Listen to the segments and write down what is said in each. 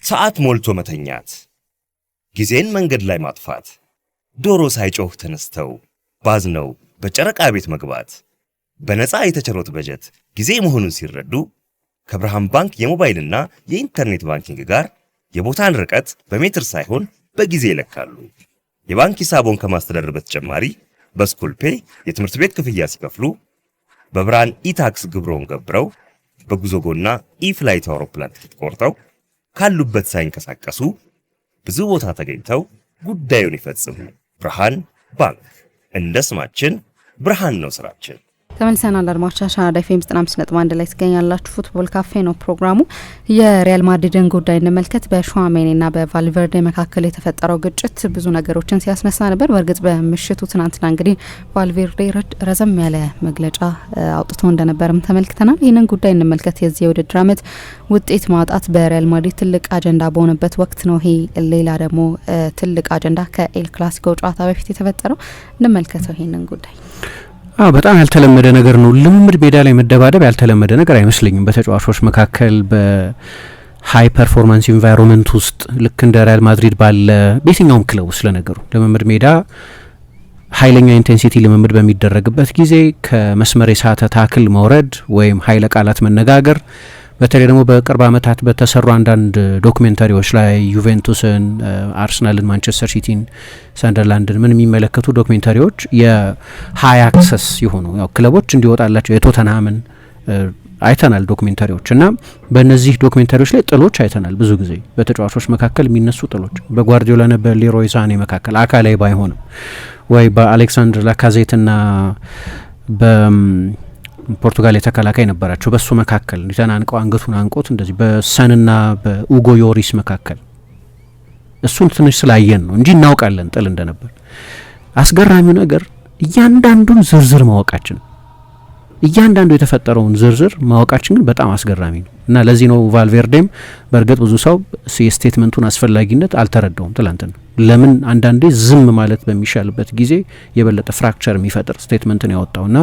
ሰዓት ሞልቶ መተኛት፣ ጊዜን መንገድ ላይ ማጥፋት፣ ዶሮ ሳይጮህ ተነስተው ባዝነው በጨረቃ ቤት መግባት፣ በነፃ የተቸሮት በጀት ጊዜ መሆኑን ሲረዱ ከብርሃን ባንክ የሞባይልና የኢንተርኔት ባንኪንግ ጋር የቦታን ርቀት በሜትር ሳይሆን በጊዜ ይለካሉ። የባንክ ሂሳቦን ከማስተዳደር በተጨማሪ በስኩል ፔይ የትምህርት ቤት ክፍያ ሲከፍሉ፣ በብርሃን ኢታክስ ግብሮን ገብረው፣ በጉዞጎና ኢፍላይት አውሮፕላን ትኬት ቆርጠው ካሉበት ሳይንቀሳቀሱ ብዙ ቦታ ተገኝተው ጉዳዩን ይፈጽሙ። ብርሃን ባንክ፣ እንደ ስማችን ብርሃን ነው ስራችን። ተመልሰናል አድማጮቻችን። አራዳ ኤፍ ኤም 95.1 ላይ ትገኛላችሁ። ፉትቦል ካፌ ነው ፕሮግራሙ። የሪያል ማድሪድን ጉዳይ እንመልከት። በሹዋሜኒና በቫልቨርዴ መካከል የተፈጠረው ግጭት ብዙ ነገሮችን ሲያስነሳ ነበር። በእርግጥ በምሽቱ ትናንትና እንግዲህ ቫልቬርዴ ረዘም ያለ መግለጫ አውጥቶ እንደነበርም ተመልክተናል። ይህንን ጉዳይ እንመልከት። የዚህ የውድድር ዓመት ውጤት ማውጣት በሪያል ማድሪድ ትልቅ አጀንዳ በሆነበት ወቅት ነው ይሄ ሌላ ደግሞ ትልቅ አጀንዳ ከኤል ክላሲኮ ጨዋታ በፊት የተፈጠረው። እንመልከተው ይህንን ጉዳይ። በጣም ያልተለመደ ነገር ነው። ልምምድ ሜዳ ላይ መደባደብ ያልተለመደ ነገር አይመስለኝም። በተጫዋቾች መካከል በሃይ ፐርፎርማንስ ኢንቫይሮንመንት ውስጥ ልክ እንደ ሪያል ማድሪድ ባለ በየትኛውም ክለብ ውስጥ ለነገሩ ልምምድ ሜዳ ኃይለኛ ኢንቴንሲቲ ልምምድ በሚደረግበት ጊዜ ከመስመር የሳተ ታክል መውረድ ወይም ኃይለ ቃላት መነጋገር፣ በተለይ ደግሞ በቅርብ ዓመታት በተሰሩ አንዳንድ ዶክሜንታሪዎች ላይ ዩቬንቱስን፣ አርሰናልን፣ ማንቸስተር ሲቲን፣ ሰንደርላንድን ምን የሚመለከቱ ዶክሜንታሪዎች የሀይ አክሰስ የሆኑ ያው ክለቦች እንዲወጣላቸው የቶተንሃምን አይተናል ዶክሜንታሪዎች እና በእነዚህ ዶክሜንታሪዎች ላይ ጥሎች አይተናል። ብዙ ጊዜ በተጫዋቾች መካከል የሚነሱ ጥሎች በጓርዲዮላና በሌሮይ ሳኔ መካከል አካላዊ ባይሆንም ወይ በአሌክሳንድር ላካዜትና ፖርቱጋል የተከላካይ ነበራቸው በሱ መካከል ተናንቀው አንገቱን አንቆት እንደዚህ በሰንና በኡጎ ዮሪስ መካከል እሱን ትንሽ ስላየን ነው እንጂ እናውቃለን ጥል እንደነበር። አስገራሚው ነገር እያንዳንዱን ዝርዝር ማወቃችን፣ እያንዳንዱ የተፈጠረውን ዝርዝር ማወቃችን ግን በጣም አስገራሚ ነው እና ለዚህ ነው ቫልቬርዴም በእርግጥ ብዙ ሰው የስቴትመንቱን አስፈላጊነት አልተረዳውም ትላንትና። ለምን አንዳንዴ ዝም ማለት በሚሻልበት ጊዜ የበለጠ ፍራክቸር የሚፈጥር ስቴትመንትን ያወጣውና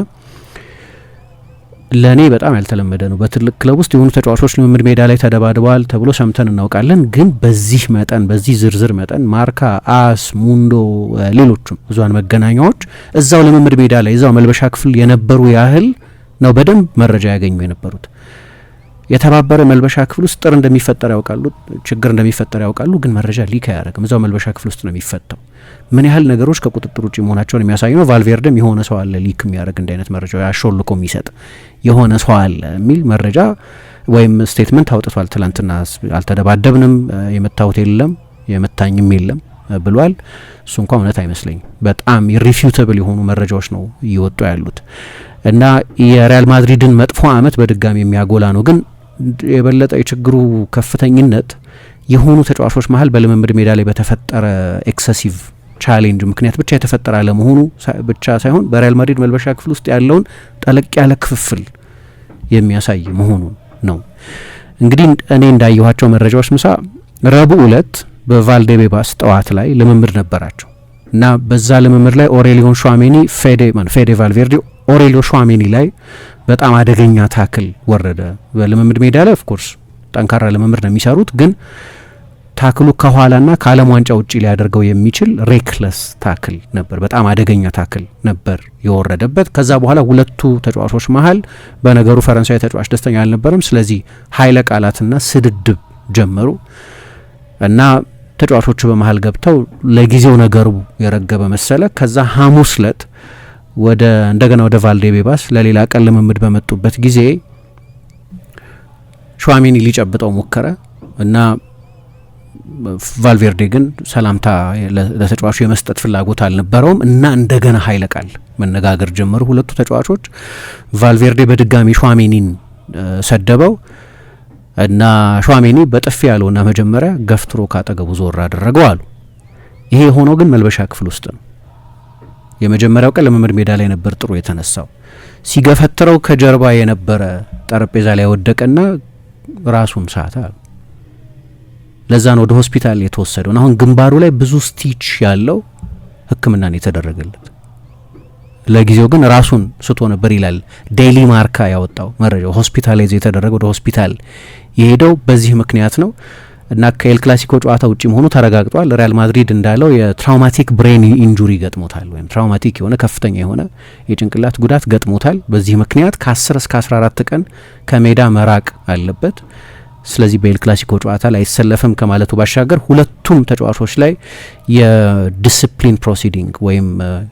ለኔ በጣም ያልተለመደ ነው። በትልቅ ክለብ ውስጥ የሆኑ ተጫዋቾች ልምምድ ሜዳ ላይ ተደባድበዋል ተብሎ ሰምተን እናውቃለን። ግን በዚህ መጠን በዚህ ዝርዝር መጠን ማርካ፣ አስ፣ ሙንዶ፣ ሌሎችም ብዙሃን መገናኛዎች እዛው ልምምድ ሜዳ ላይ እዛው መልበሻ ክፍል የነበሩ ያህል ነው በደንብ መረጃ ያገኙ የነበሩት። የተባበረ መልበሻ ክፍል ውስጥ ጥር እንደሚፈጠር ያውቃሉ፣ ችግር እንደሚፈጠር ያውቃሉ። ግን መረጃ ሊክ አያደርግም። እዛው መልበሻ ክፍል ውስጥ ነው የሚፈታው። ምን ያህል ነገሮች ከቁጥጥር ውጭ መሆናቸውን የሚያሳይ ነው። ቫልቬርደም የሆነ ሰው አለ ሊክ የሚያደርግ እንደ አይነት መረጃ ያሾልኮ የሚሰጥ የሆነ ሰው አለ የሚል መረጃ ወይም ስቴትመንት አውጥቷል። ትላንትና አልተደባደብንም፣ የመታወት የለም፣ የመታኝም የለም ብሏል። እሱ እንኳን እውነት አይመስለኝም። በጣም ኢሪፊዩተብል የሆኑ መረጃዎች ነው እየወጡ ያሉት እና የሪያል ማድሪድን መጥፎ አመት በድጋሚ የሚያጎላ ነው። ግን የበለጠ የችግሩ ከፍተኝነት የሆኑ ተጫዋቾች መሀል በልምምድ ሜዳ ላይ በተፈጠረ ኤክሰሲቭ ቻሌንጅ ምክንያት ብቻ የተፈጠረ አለመሆኑ ብቻ ሳይሆን በሪያል ማድሪድ መልበሻ ክፍል ውስጥ ያለውን ጠለቅ ያለ ክፍፍል የሚያሳይ መሆኑ ነው። እንግዲህ እኔ እንዳየኋቸው መረጃዎች ምሳ ረቡዕ ዕለት በቫልዴቤባስ ጠዋት ላይ ልምምድ ነበራቸው እና በዛ ልምምድ ላይ ኦሬሊዮን ሹዋሜኒ ፌዴ ቫልቬርዴ ኦሬሊዮ ሹዋሜኒ ላይ በጣም አደገኛ ታክል ወረደ። በልምምድ ሜዳ ላይ ኦፍኮርስ ጠንካራ ልምምድ ነው የሚሰሩት፣ ግን ታክሉ ከኋላና ከዓለም ዋንጫ ውጪ ሊያደርገው የሚችል ሬክለስ ታክል ነበር። በጣም አደገኛ ታክል ነበር የወረደበት። ከዛ በኋላ ሁለቱ ተጫዋቾች መሀል በነገሩ ፈረንሳዊ ተጫዋች ደስተኛ አልነበረም። ስለዚህ ኃይለ ቃላትና ስድድብ ጀመሩ እና ተጫዋቾቹ በመሀል ገብተው ለጊዜው ነገሩ የረገበ መሰለ። ከዛ ሐሙስ ዕለት እንደገና ወደ ቫልዴቤባስ ለሌላ ቀን ልምምድ በመጡበት ጊዜ ሹዋሜኒ ሊጨብጠው ሞከረ እና ቫልቬርዴ ግን ሰላምታ ለተጫዋቹ የመስጠት ፍላጎት አልነበረውም እና እንደገና ኃይለ ቃል መነጋገር ጀመሩ ሁለቱ ተጫዋቾች። ቫልቬርዴ በድጋሚ ሹዋሜኒን ሰደበው እና ሹዋሜኒ በጥፊ ያለውና መጀመሪያ ገፍትሮ ካጠገቡ ዞር አደረገው አሉ። ይሄ የሆነው ግን መልበሻ ክፍል ውስጥ ነው። የመጀመሪያው ቀን ልምምድ ሜዳ ላይ ነበር ጥሩ የተነሳው። ሲገፈትረው ከጀርባ የነበረ ጠረጴዛ ላይ ወደቀና ራሱን ሳተ። ለዛ ነው ወደ ሆስፒታል የተወሰደው። አሁን ግንባሩ ላይ ብዙ ስቲች ያለው ሕክምናን የተደረገለት። ለጊዜው ግን ራሱን ስቶ ነበር ይላል ዴይሊ ማርካ ያወጣው መረጃ። ሆስፒታላይዝ የተደረገው ወደ ሆስፒታል የሄደው በዚህ ምክንያት ነው እና ከኤል ክላሲኮ ጨዋታ ውጪ መሆኑ ተረጋግጧል። ሪያል ማድሪድ እንዳለው የትራውማቲክ ብሬን ኢንጁሪ ገጥሞታል፣ ወይም ትራውማቲክ የሆነ ከፍተኛ የሆነ የጭንቅላት ጉዳት ገጥሞታል። በዚህ ምክንያት ከ10 እስከ 14 ቀን ከሜዳ መራቅ አለበት። ስለዚህ በኤል ክላሲኮ ጨዋታ ላይ አይሰለፍም ከማለቱ ባሻገር ሁለቱም ተጫዋቾች ላይ የዲስፕሊን ፕሮሲዲንግ ወይም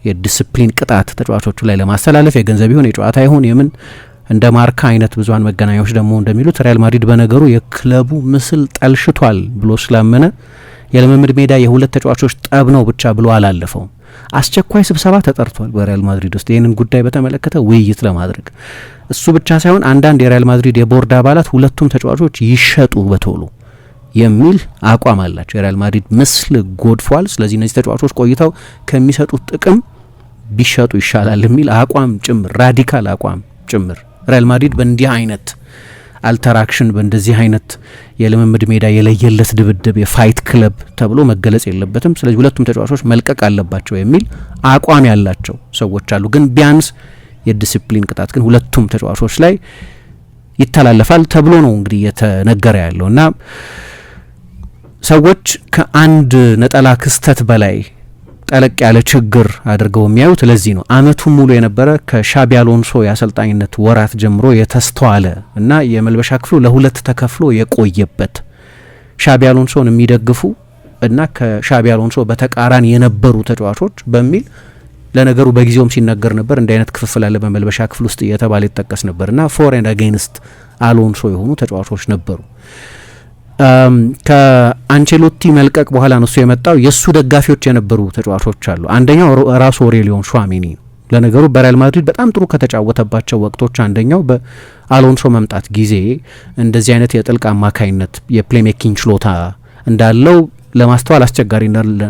የዲስፕሊን ቅጣት ተጫዋቾቹ ላይ ለማስተላለፍ የገንዘብ ይሁን የጨዋታ ይሁን የምን እንደ ማርካ አይነት ብዙሃን መገናኛዎች ደግሞ እንደሚሉት ሪያል ማድሪድ በነገሩ የክለቡ ምስል ጠልሽቷል ብሎ ስላመነ የልምምድ ሜዳ የሁለት ተጫዋቾች ጠብ ነው ብቻ ብሎ አላለፈውም። አስቸኳይ ስብሰባ ተጠርቷል በሪያል ማድሪድ ውስጥ ይህንን ጉዳይ በተመለከተ ውይይት ለማድረግ። እሱ ብቻ ሳይሆን አንዳንድ የሪያል ማድሪድ የቦርድ አባላት ሁለቱም ተጫዋቾች ይሸጡ በቶሎ የሚል አቋም አላቸው። የሪያል ማድሪድ ምስል ጎድፏል፣ ስለዚህ እነዚህ ተጫዋቾች ቆይተው ከሚሰጡት ጥቅም ቢሸጡ ይሻላል የሚል አቋም ጭምር፣ ራዲካል አቋም ጭምር። ሪያል ማድሪድ በእንዲህ አይነት አልተራክሽን በእንደዚህ አይነት የልምምድ ሜዳ የለየለት ድብድብ የፋይት ክለብ ተብሎ መገለጽ የለበትም። ስለዚህ ሁለቱም ተጫዋቾች መልቀቅ አለባቸው የሚል አቋም ያላቸው ሰዎች አሉ። ግን ቢያንስ የዲሲፕሊን ቅጣት ግን ሁለቱም ተጫዋቾች ላይ ይተላለፋል ተብሎ ነው እንግዲህ የተነገረ ያለው እና ሰዎች ከአንድ ነጠላ ክስተት በላይ ጠለቅ ያለ ችግር አድርገው የሚያዩት ለዚህ ነው። አመቱን ሙሉ የነበረ ከሻቢ አሎንሶ የአሰልጣኝነት ወራት ጀምሮ የተስተዋለ እና የመልበሻ ክፍሉ ለሁለት ተከፍሎ የቆየበት ሻቢ አሎንሶን የሚደግፉ እና ከሻቢ አሎንሶ በተቃራኒ የነበሩ ተጫዋቾች በሚል ለነገሩ በጊዜውም ሲነገር ነበር። እንዲህ አይነት ክፍፍል አለ በመልበሻ ክፍል ውስጥ እየተባለ ይጠቀስ ነበር እና ፎር ኤንድ አጌንስት አሎንሶ የሆኑ ተጫዋቾች ነበሩ። ከአንቸሎቲ መልቀቅ በኋላ ነው እሱ የመጣው። የእሱ ደጋፊዎች የነበሩ ተጫዋቾች አሉ። አንደኛው ራሱ ኦሬሊዮን ሹዋሜኒ ነው። ለነገሩ በሪያል ማድሪድ በጣም ጥሩ ከተጫወተባቸው ወቅቶች አንደኛው በአሎንሶ መምጣት ጊዜ እንደዚህ አይነት የጥልቅ አማካይነት የፕሌሜኪንግ ችሎታ እንዳለው ለማስተዋል አስቸጋሪ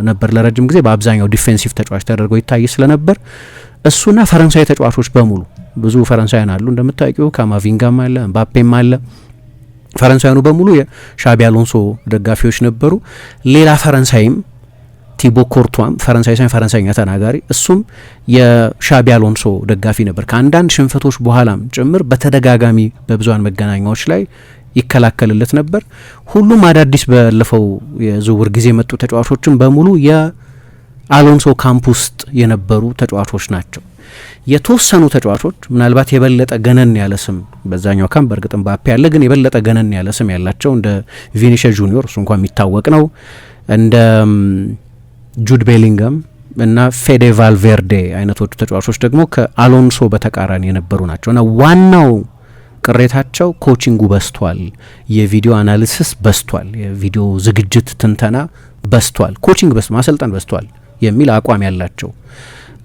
ነበር። ለረጅም ጊዜ በአብዛኛው ዲፌንሲቭ ተጫዋች ተደርጎ ይታይ ስለነበር እሱና ፈረንሳይ ተጫዋቾች በሙሉ ብዙ ፈረንሳይን አሉ እንደምታውቂው፣ ካማቪንጋም አለ፣ ኤምባፔም አለ። ፈረንሳይኑ በሙሉ የሻቢ አሎንሶ ደጋፊዎች ነበሩ። ሌላ ፈረንሳይም ቲቦ ኮርቷም ፈረንሳይ ሳይሆን ፈረንሳይኛ ተናጋሪ፣ እሱም የሻቢ አሎንሶ ደጋፊ ነበር። ከአንዳንድ ሽንፈቶች በኋላም ጭምር በተደጋጋሚ በብዙሃን መገናኛዎች ላይ ይከላከልለት ነበር። ሁሉም አዳዲስ ባለፈው የዝውውር ጊዜ የመጡ ተጫዋቾችም በሙሉ የአሎንሶ ካምፕ ውስጥ የነበሩ ተጫዋቾች ናቸው። የተወሰኑ ተጫዋቾች ምናልባት የበለጠ ገነን ያለ ስም በዛኛው ካምፕ በእርግጥ ኤምባፔ ያለ፣ ግን የበለጠ ገነን ያለ ስም ያላቸው እንደ ቪኒሲየስ ጁኒዮር እሱ እንኳን የሚታወቅ ነው፣ እንደ ጁድ ቤሊንገም እና ፌዴ ቫልቬርዴ አይነቶቹ ተጫዋቾች ደግሞ ከአሎንሶ በተቃራኒ የነበሩ ናቸው እና ዋናው ቅሬታቸው ኮቺንጉ በስቷል፣ የቪዲዮ አናሊሲስ በስቷል፣ የቪዲዮ ዝግጅት ትንተና በስቷል፣ ኮቺንግ በስቷል፣ ማሰልጠን በስቷል የሚል አቋም ያላቸው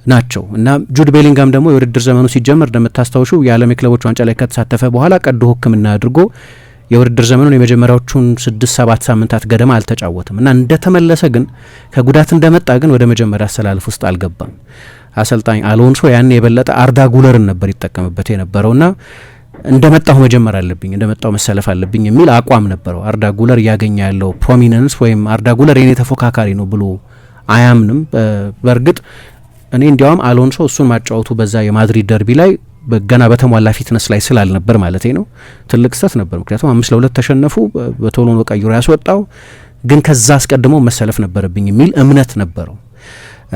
ናቸው እና ጁድ ቤሊንጋም ደግሞ የውድድር ዘመኑ ሲጀመር እንደምታስታውሹ የዓለም የክለቦች ዋንጫ ላይ ከተሳተፈ በኋላ ቀዶ ሕክምና አድርጎ የውድድር ዘመኑን የመጀመሪያዎቹን 6-7 ሳምንታት ገደማ አልተጫወትም እና እንደተመለሰ ግን ከጉዳት እንደመጣ ግን ወደ መጀመሪያ አሰላለፍ ውስጥ አልገባም። አሰልጣኝ አሎንሶ ያን የበለጠ አርዳ ጉለርን ነበር ይጠቀምበት የነበረውና እንደመጣሁ መጀመር አለብኝ፣ እንደመጣሁ መሰለፍ አለብኝ የሚል አቋም ነበረው። አርዳ ጉለር እያገኘ ያለው ፕሮሚነንስ ወይም አርዳ ጉለር የኔ ተፎካካሪ ነው ብሎ አያምንም። በእርግጥ እኔ እንዲያውም አሎንሶ እሱን ማጫወቱ በዛ የማድሪድ ደርቢ ላይ ገና በተሟላ ፊትነስ ላይ ስላልነበር ማለት ነው ትልቅ ስህተት ነበር። ምክንያቱም 5-2 ተሸነፉ፣ በቶሎ ነው ቀይሮ ያስወጣው። ግን ከዛ አስቀድሞ መሰለፍ ነበረብኝ የሚል እምነት ነበረው።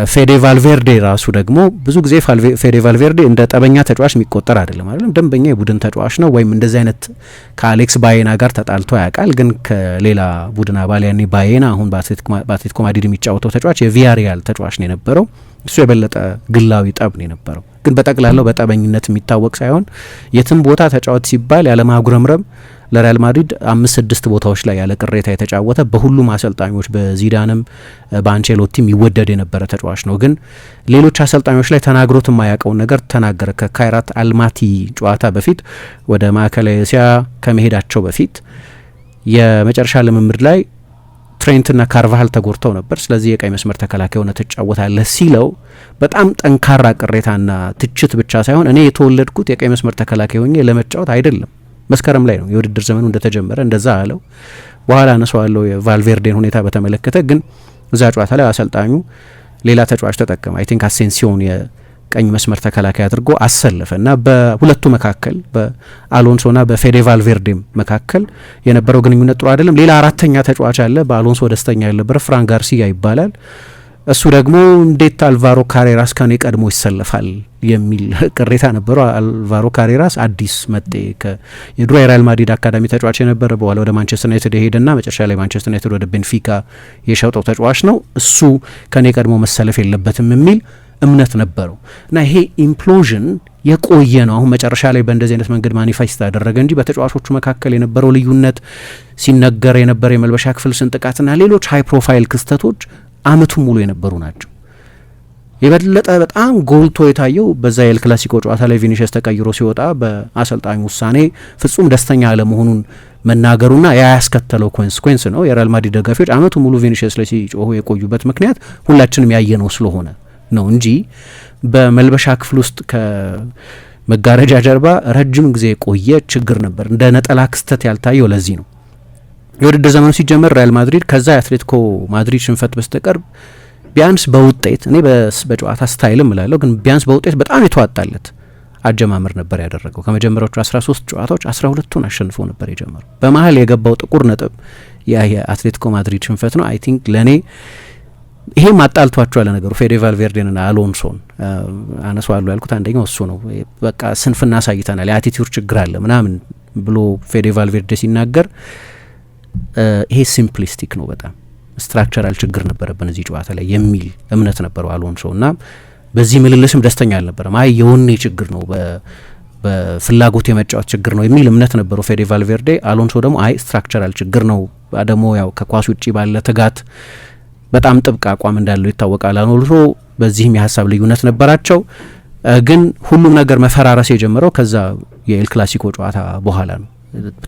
ፌዴ ቫልቬርዴ ራሱ ደግሞ ብዙ ጊዜ ፌዴ ቫልቬርዴ እንደ ጠበኛ ተጫዋች የሚቆጠር አይደለም አይደለም፣ ደንበኛ የቡድን ተጫዋች ነው። ወይም እንደዚህ አይነት ከአሌክስ ባዬና ጋር ተጣልቶ ያውቃል። ግን ከሌላ ቡድን አባል ያኔ ባዬና አሁን በአትሌቲኮ ማድሪድ የሚጫወተው ተጫዋች የቪያሪያል ተጫዋች ነው የነበረው። እሱ የበለጠ ግላዊ ጠብ ነው የነበረው። ግን በጠቅላላው በጠበኝነት የሚታወቅ ሳይሆን የትም ቦታ ተጫወት ሲባል ያለማጉረምረም ለሪያል ማድሪድ 5-6 ቦታዎች ላይ ያለ ቅሬታ የተጫወተ በሁሉም አሰልጣኞች በዚዳንም በአንቸሎቲም ይወደድ የነበረ ተጫዋች ነው። ግን ሌሎች አሰልጣኞች ላይ ተናግሮት የማያውቀውን ነገር ተናገረ። ከካይራት አልማቲ ጨዋታ በፊት ወደ ማዕከላዊ እስያ ከመሄዳቸው በፊት የመጨረሻ ልምምድ ላይ ትሬንትና ካርቫሃል ተጎድተው ነበር። ስለዚህ የቀይ መስመር ተከላካይ ሆነ ትጫወታለህ ሲለው በጣም ጠንካራ ቅሬታና ትችት ብቻ ሳይሆን እኔ የተወለድኩት የቀይ መስመር ተከላካይ ሆኜ ለመጫወት አይደለም፣ መስከረም ላይ ነው የውድድር ዘመኑ እንደተጀመረ እንደዛ አለው። በኋላ አነሳዋለሁ የቫልቬርዴን ሁኔታ በተመለከተ። ግን እዛ ጨዋታ ላይ አሰልጣኙ ሌላ ተጫዋች ተጠቀመ። አይ ቲንክ አሴንሲዮን ቀኝ መስመር ተከላካይ አድርጎ አሰለፈ እና በሁለቱ መካከል በአሎንሶና በፌዴ ቫልቬርዴ መካከል የነበረው ግንኙነት ጥሩ አይደለም። ሌላ አራተኛ ተጫዋች አለ በአሎንሶ ደስተኛ ያልነበረ ፍራን ጋርሲያ ይባላል። እሱ ደግሞ እንዴት አልቫሮ ካሬራስ ከኔ ቀድሞ ይሰለፋል የሚል ቅሬታ ነበረው። አልቫሮ ካሬራስ አዲስ መጤ የድሮ የሪያል ማድሪድ አካዳሚ ተጫዋች የነበረ በኋላ ወደ ማንቸስተር ዩናይትድ የሄደና መጨረሻ ላይ ማንቸስተር ዩናይትድ ወደ ቤንፊካ የሸጠው ተጫዋች ነው። እሱ ከኔ ቀድሞ መሰለፍ የለበትም የሚል እምነት ነበረው እና ይሄ ኢምፕሎዥን የቆየ ነው። አሁን መጨረሻ ላይ በእንደዚህ አይነት መንገድ ማኒፌስት አደረገ እንጂ በተጫዋቾቹ መካከል የነበረው ልዩነት ሲነገር የነበረ የመልበሻ ክፍል ስንጥቃትና ሌሎች ሃይ ፕሮፋይል ክስተቶች አመቱን ሙሉ የነበሩ ናቸው። የበለጠ በጣም ጎልቶ የታየው በዛ የኤል ክላሲኮ ጨዋታ ላይ ቪኒሲየስ ተቀይሮ ሲወጣ በአሰልጣኙ ውሳኔ ፍጹም ደስተኛ አለመሆኑን መናገሩና ያ ያስከተለው ኮንሲኩዌንስ ነው። የሪያል ማድሪድ ደጋፊዎች አመቱን ሙሉ ቪኒሲየስ ላይ ሲጮሁ የቆዩበት ምክንያት ሁላችንም ያየነው ስለሆነ ነው እንጂ በመልበሻ ክፍል ውስጥ ከመጋረጃ ጀርባ ረጅም ጊዜ የቆየ ችግር ነበር። እንደ ነጠላ ክስተት ያልታየው ለዚህ ነው። የውድድር ዘመኑ ሲጀመር ሪያል ማድሪድ ከዛ የአትሌቲኮ ማድሪድ ሽንፈት በስተቀር ቢያንስ በውጤት እኔ በጨዋታ ስታይልም እላለሁ ግን ቢያንስ በውጤት በጣም የተዋጣለት አጀማመር ነበር ያደረገው። ከመጀመሪያዎቹ 13 ጨዋታዎች 12ቱን አሸንፎ ነበር የጀመረው። በመሀል የገባው ጥቁር ነጥብ ያ የአትሌቲኮ ማድሪድ ሽንፈት ነው። አይ ቲንክ ለእኔ ይሄም አጣልቷቸዋል ነገሩ። ፌዴ ቫልቬርዴንና አሎንሶን አነሷሉ ያልኩት አንደኛው እሱ ነው። በቃ ስንፍና አሳይተናል፣ የአቲቲዩድ ችግር አለ ምናምን ብሎ ፌዴ ቫልቬርዴ ሲናገር ይሄ ሲምፕሊስቲክ ነው፣ በጣም ስትራክቸራል ችግር ነበረብን እዚህ ጨዋታ ላይ የሚል እምነት ነበረው አሎንሶ እና በዚህ ምልልስም ደስተኛ አልነበረም። አይ የወኔ ችግር ነው፣ በፍላጎት የመጫወት ችግር ነው የሚል እምነት ነበረው ፌዴ ቫልቬርዴ። አሎንሶ ደግሞ አይ ስትራክቸራል ችግር ነው፣ ደግሞ ያው ከኳስ ውጪ ባለ ትጋት በጣም ጥብቅ አቋም እንዳለው ይታወቃል አሎንሶ። በዚህም የሀሳብ ልዩነት ነበራቸው። ግን ሁሉም ነገር መፈራረስ የጀመረው ከዛ የኤል ክላሲኮ ጨዋታ በኋላ ነው።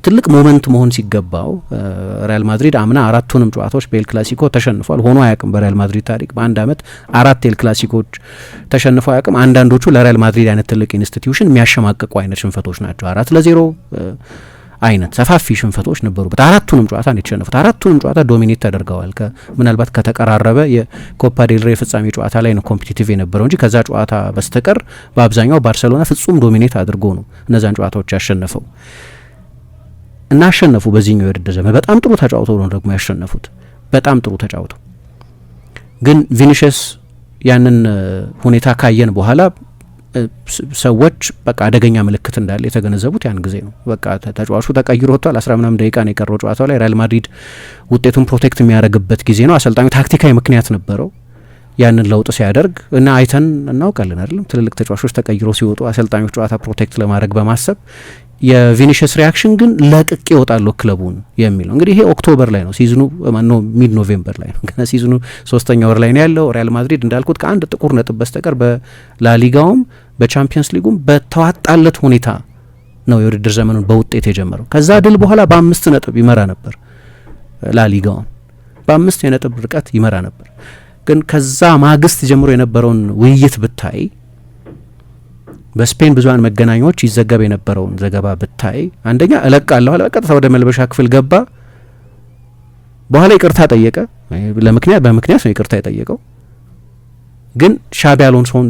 ትልቅ ሞመንት መሆን ሲገባው ሪያል ማድሪድ አምና 4ቱንም ጨዋታዎች በኤል ክላሲኮ ተሸንፏል። ሆኖ አያውቅም በሪያል ማድሪድ ታሪክ በአንድ አመት 4 ኤል ክላሲኮች ተሸንፎ አያውቅም። አንዳንዶቹ ለሪያል ማድሪድ አይነት ትልቅ ኢንስቲትዩሽን የሚያሸማቅቁ አይነት ሽንፈቶች ናቸው። 4-0 አይነት ሰፋፊ ሽንፈቶች ነበሩበት። 4ቱንም ጨዋታ ነው የተሸነፉት። 4ቱንም ጨዋታ ዶሚኔት ተደርገዋል። ምናልባት ከተቀራረበ የኮፓ ዴል ሬ ፍጻሜ ጨዋታ ላይ ነው ኮምፒቲቲቭ የነበረው እንጂ ከዛ ጨዋታ በስተቀር በአብዛኛው ባርሰሎና ፍጹም ዶሚኔት አድርጎ ነው እነዛን ጨዋታዎች ያሸነፈው እና አሸነፉ። በዚህኛው የውድድር ዘመን በጣም ጥሩ ተጫውተው ነው ደግሞ ያሸነፉት። በጣም ጥሩ ተጫውተው ግን ቪኒሲየስ ያንን ሁኔታ ካየን በኋላ ሰዎች በቃ አደገኛ ምልክት እንዳለ የተገነዘቡት ያን ጊዜ ነው። በቃ ተጫዋቹ ተቀይሮ ወጥቷል። 10 ምናምን ደቂቃ ነው የቀረው ጨዋታው ላይ ሪያል ማድሪድ ውጤቱን ፕሮቴክት የሚያደርግበት ጊዜ ነው። አሰልጣኙ ታክቲካዊ ምክንያት ነበረው ያንን ለውጥ ሲያደርግ እና አይተን እናውቃለን አይደለም። ትልልቅ ተጫዋቾች ተቀይሮ ሲወጡ አሰልጣኞች ጨዋታ ፕሮቴክት ለማድረግ በማሰብ የቪኒሲየስ ሪያክሽን ግን ለቅቄ ይወጣሉ ክለቡን የሚል ነው። እንግዲህ ይሄ ኦክቶበር ላይ ነው ሲዝኑ ማነው ሚድ ኖቬምበር ላይ ነው ገና ሲዝኑ 3ኛ ወር ላይ ነው ያለው። ሪያል ማድሪድ እንዳልኩት ከአንድ ጥቁር ነጥብ በስተቀር በላሊጋውም በቻምፒየንስ ሊጉም በተዋጣለት ሁኔታ ነው የውድድር ዘመኑን በውጤት የጀመረው። ከዛ ድል በኋላ በ5 ነጥብ ይመራ ነበር ላሊጋውን፣ በ5 የነጥብ ርቀት ይመራ ነበር። ግን ከዛ ማግስት ጀምሮ የነበረውን ውይይት ብታይ በስፔን ብዙሃን መገናኛዎች ይዘገብ የነበረውን ዘገባ ብታይ አንደኛ እለቃለሁ አለ። በቀጥታ ወደ መልበሻ ክፍል ገባ። በኋላ ይቅርታ ጠየቀ። በምክንያት ነው ይቅርታ የጠየቀው። ግን ሻቢ አሎንሶን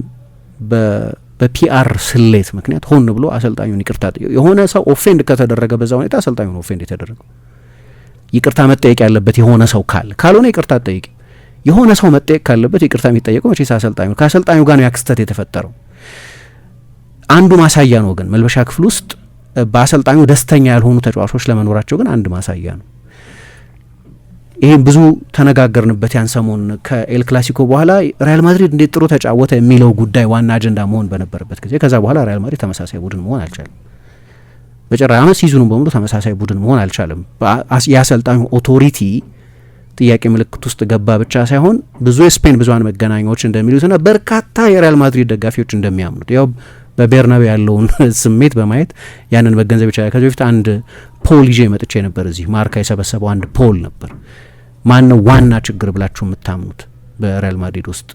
በፒአር ስሌት ምክንያት ሆን ብሎ አሰልጣኙን ይቅርታ ጠየቀ። የሆነ ሰው ኦፌንድ ከተደረገ በዛ ሁኔታ አሰልጣኙ ነው ኦፌንድ የተደረገው። ይቅርታ መጠየቅ ያለበት የሆነ ሰው ካልሆነ ይቅርታ ጠይቂ። የሆነ ሰው መጠየቅ ካለበት ይቅርታ የሚጠየቀው መቼስ አሰልጣኙ ከአሰልጣኙ ጋር ነው ያ ክስተት የተፈጠረው። አንዱ ማሳያ ነው ግን መልበሻ ክፍል ውስጥ በአሰልጣኙ ደስተኛ ያልሆኑ ተጫዋቾች ለመኖራቸው ግን አንድ ማሳያ ነው። ይሄን ብዙ ተነጋገርንበት ያን ሰሞን ከኤል ክላሲኮ በኋላ ሪያል ማድሪድ እንዴት ጥሩ ተጫወተ የሚለው ጉዳይ ዋና አጀንዳ መሆን በነበረበት ጊዜ ከዛ በኋላ ሪያል ማድሪድ ተመሳሳይ ቡድን መሆን አልቻለም። በጭራሽ አመት ሲዝኑን በሙሉ ተመሳሳይ ቡድን መሆን አልቻለም። የአሰልጣኙ ኦቶሪቲ ጥያቄ ምልክት ውስጥ ገባ ብቻ ሳይሆን ብዙ የስፔን ብዙሃን መገናኛዎች እንደሚሉትና በርካታ የሪያል ማድሪድ ደጋፊዎች እንደሚያምኑት ያው በቤርናቤ ያለውን ስሜት በማየት ያንን መገንዘብ ይቻላል። ከዚህ በፊት አንድ ፖል ይዤ መጥቼ ነበር። እዚህ ማርካ የሰበሰበው አንድ ፖል ነበር። ማን ነው ዋና ችግር ብላችሁ የምታምኑት በሪያል ማድሪድ ውስጥ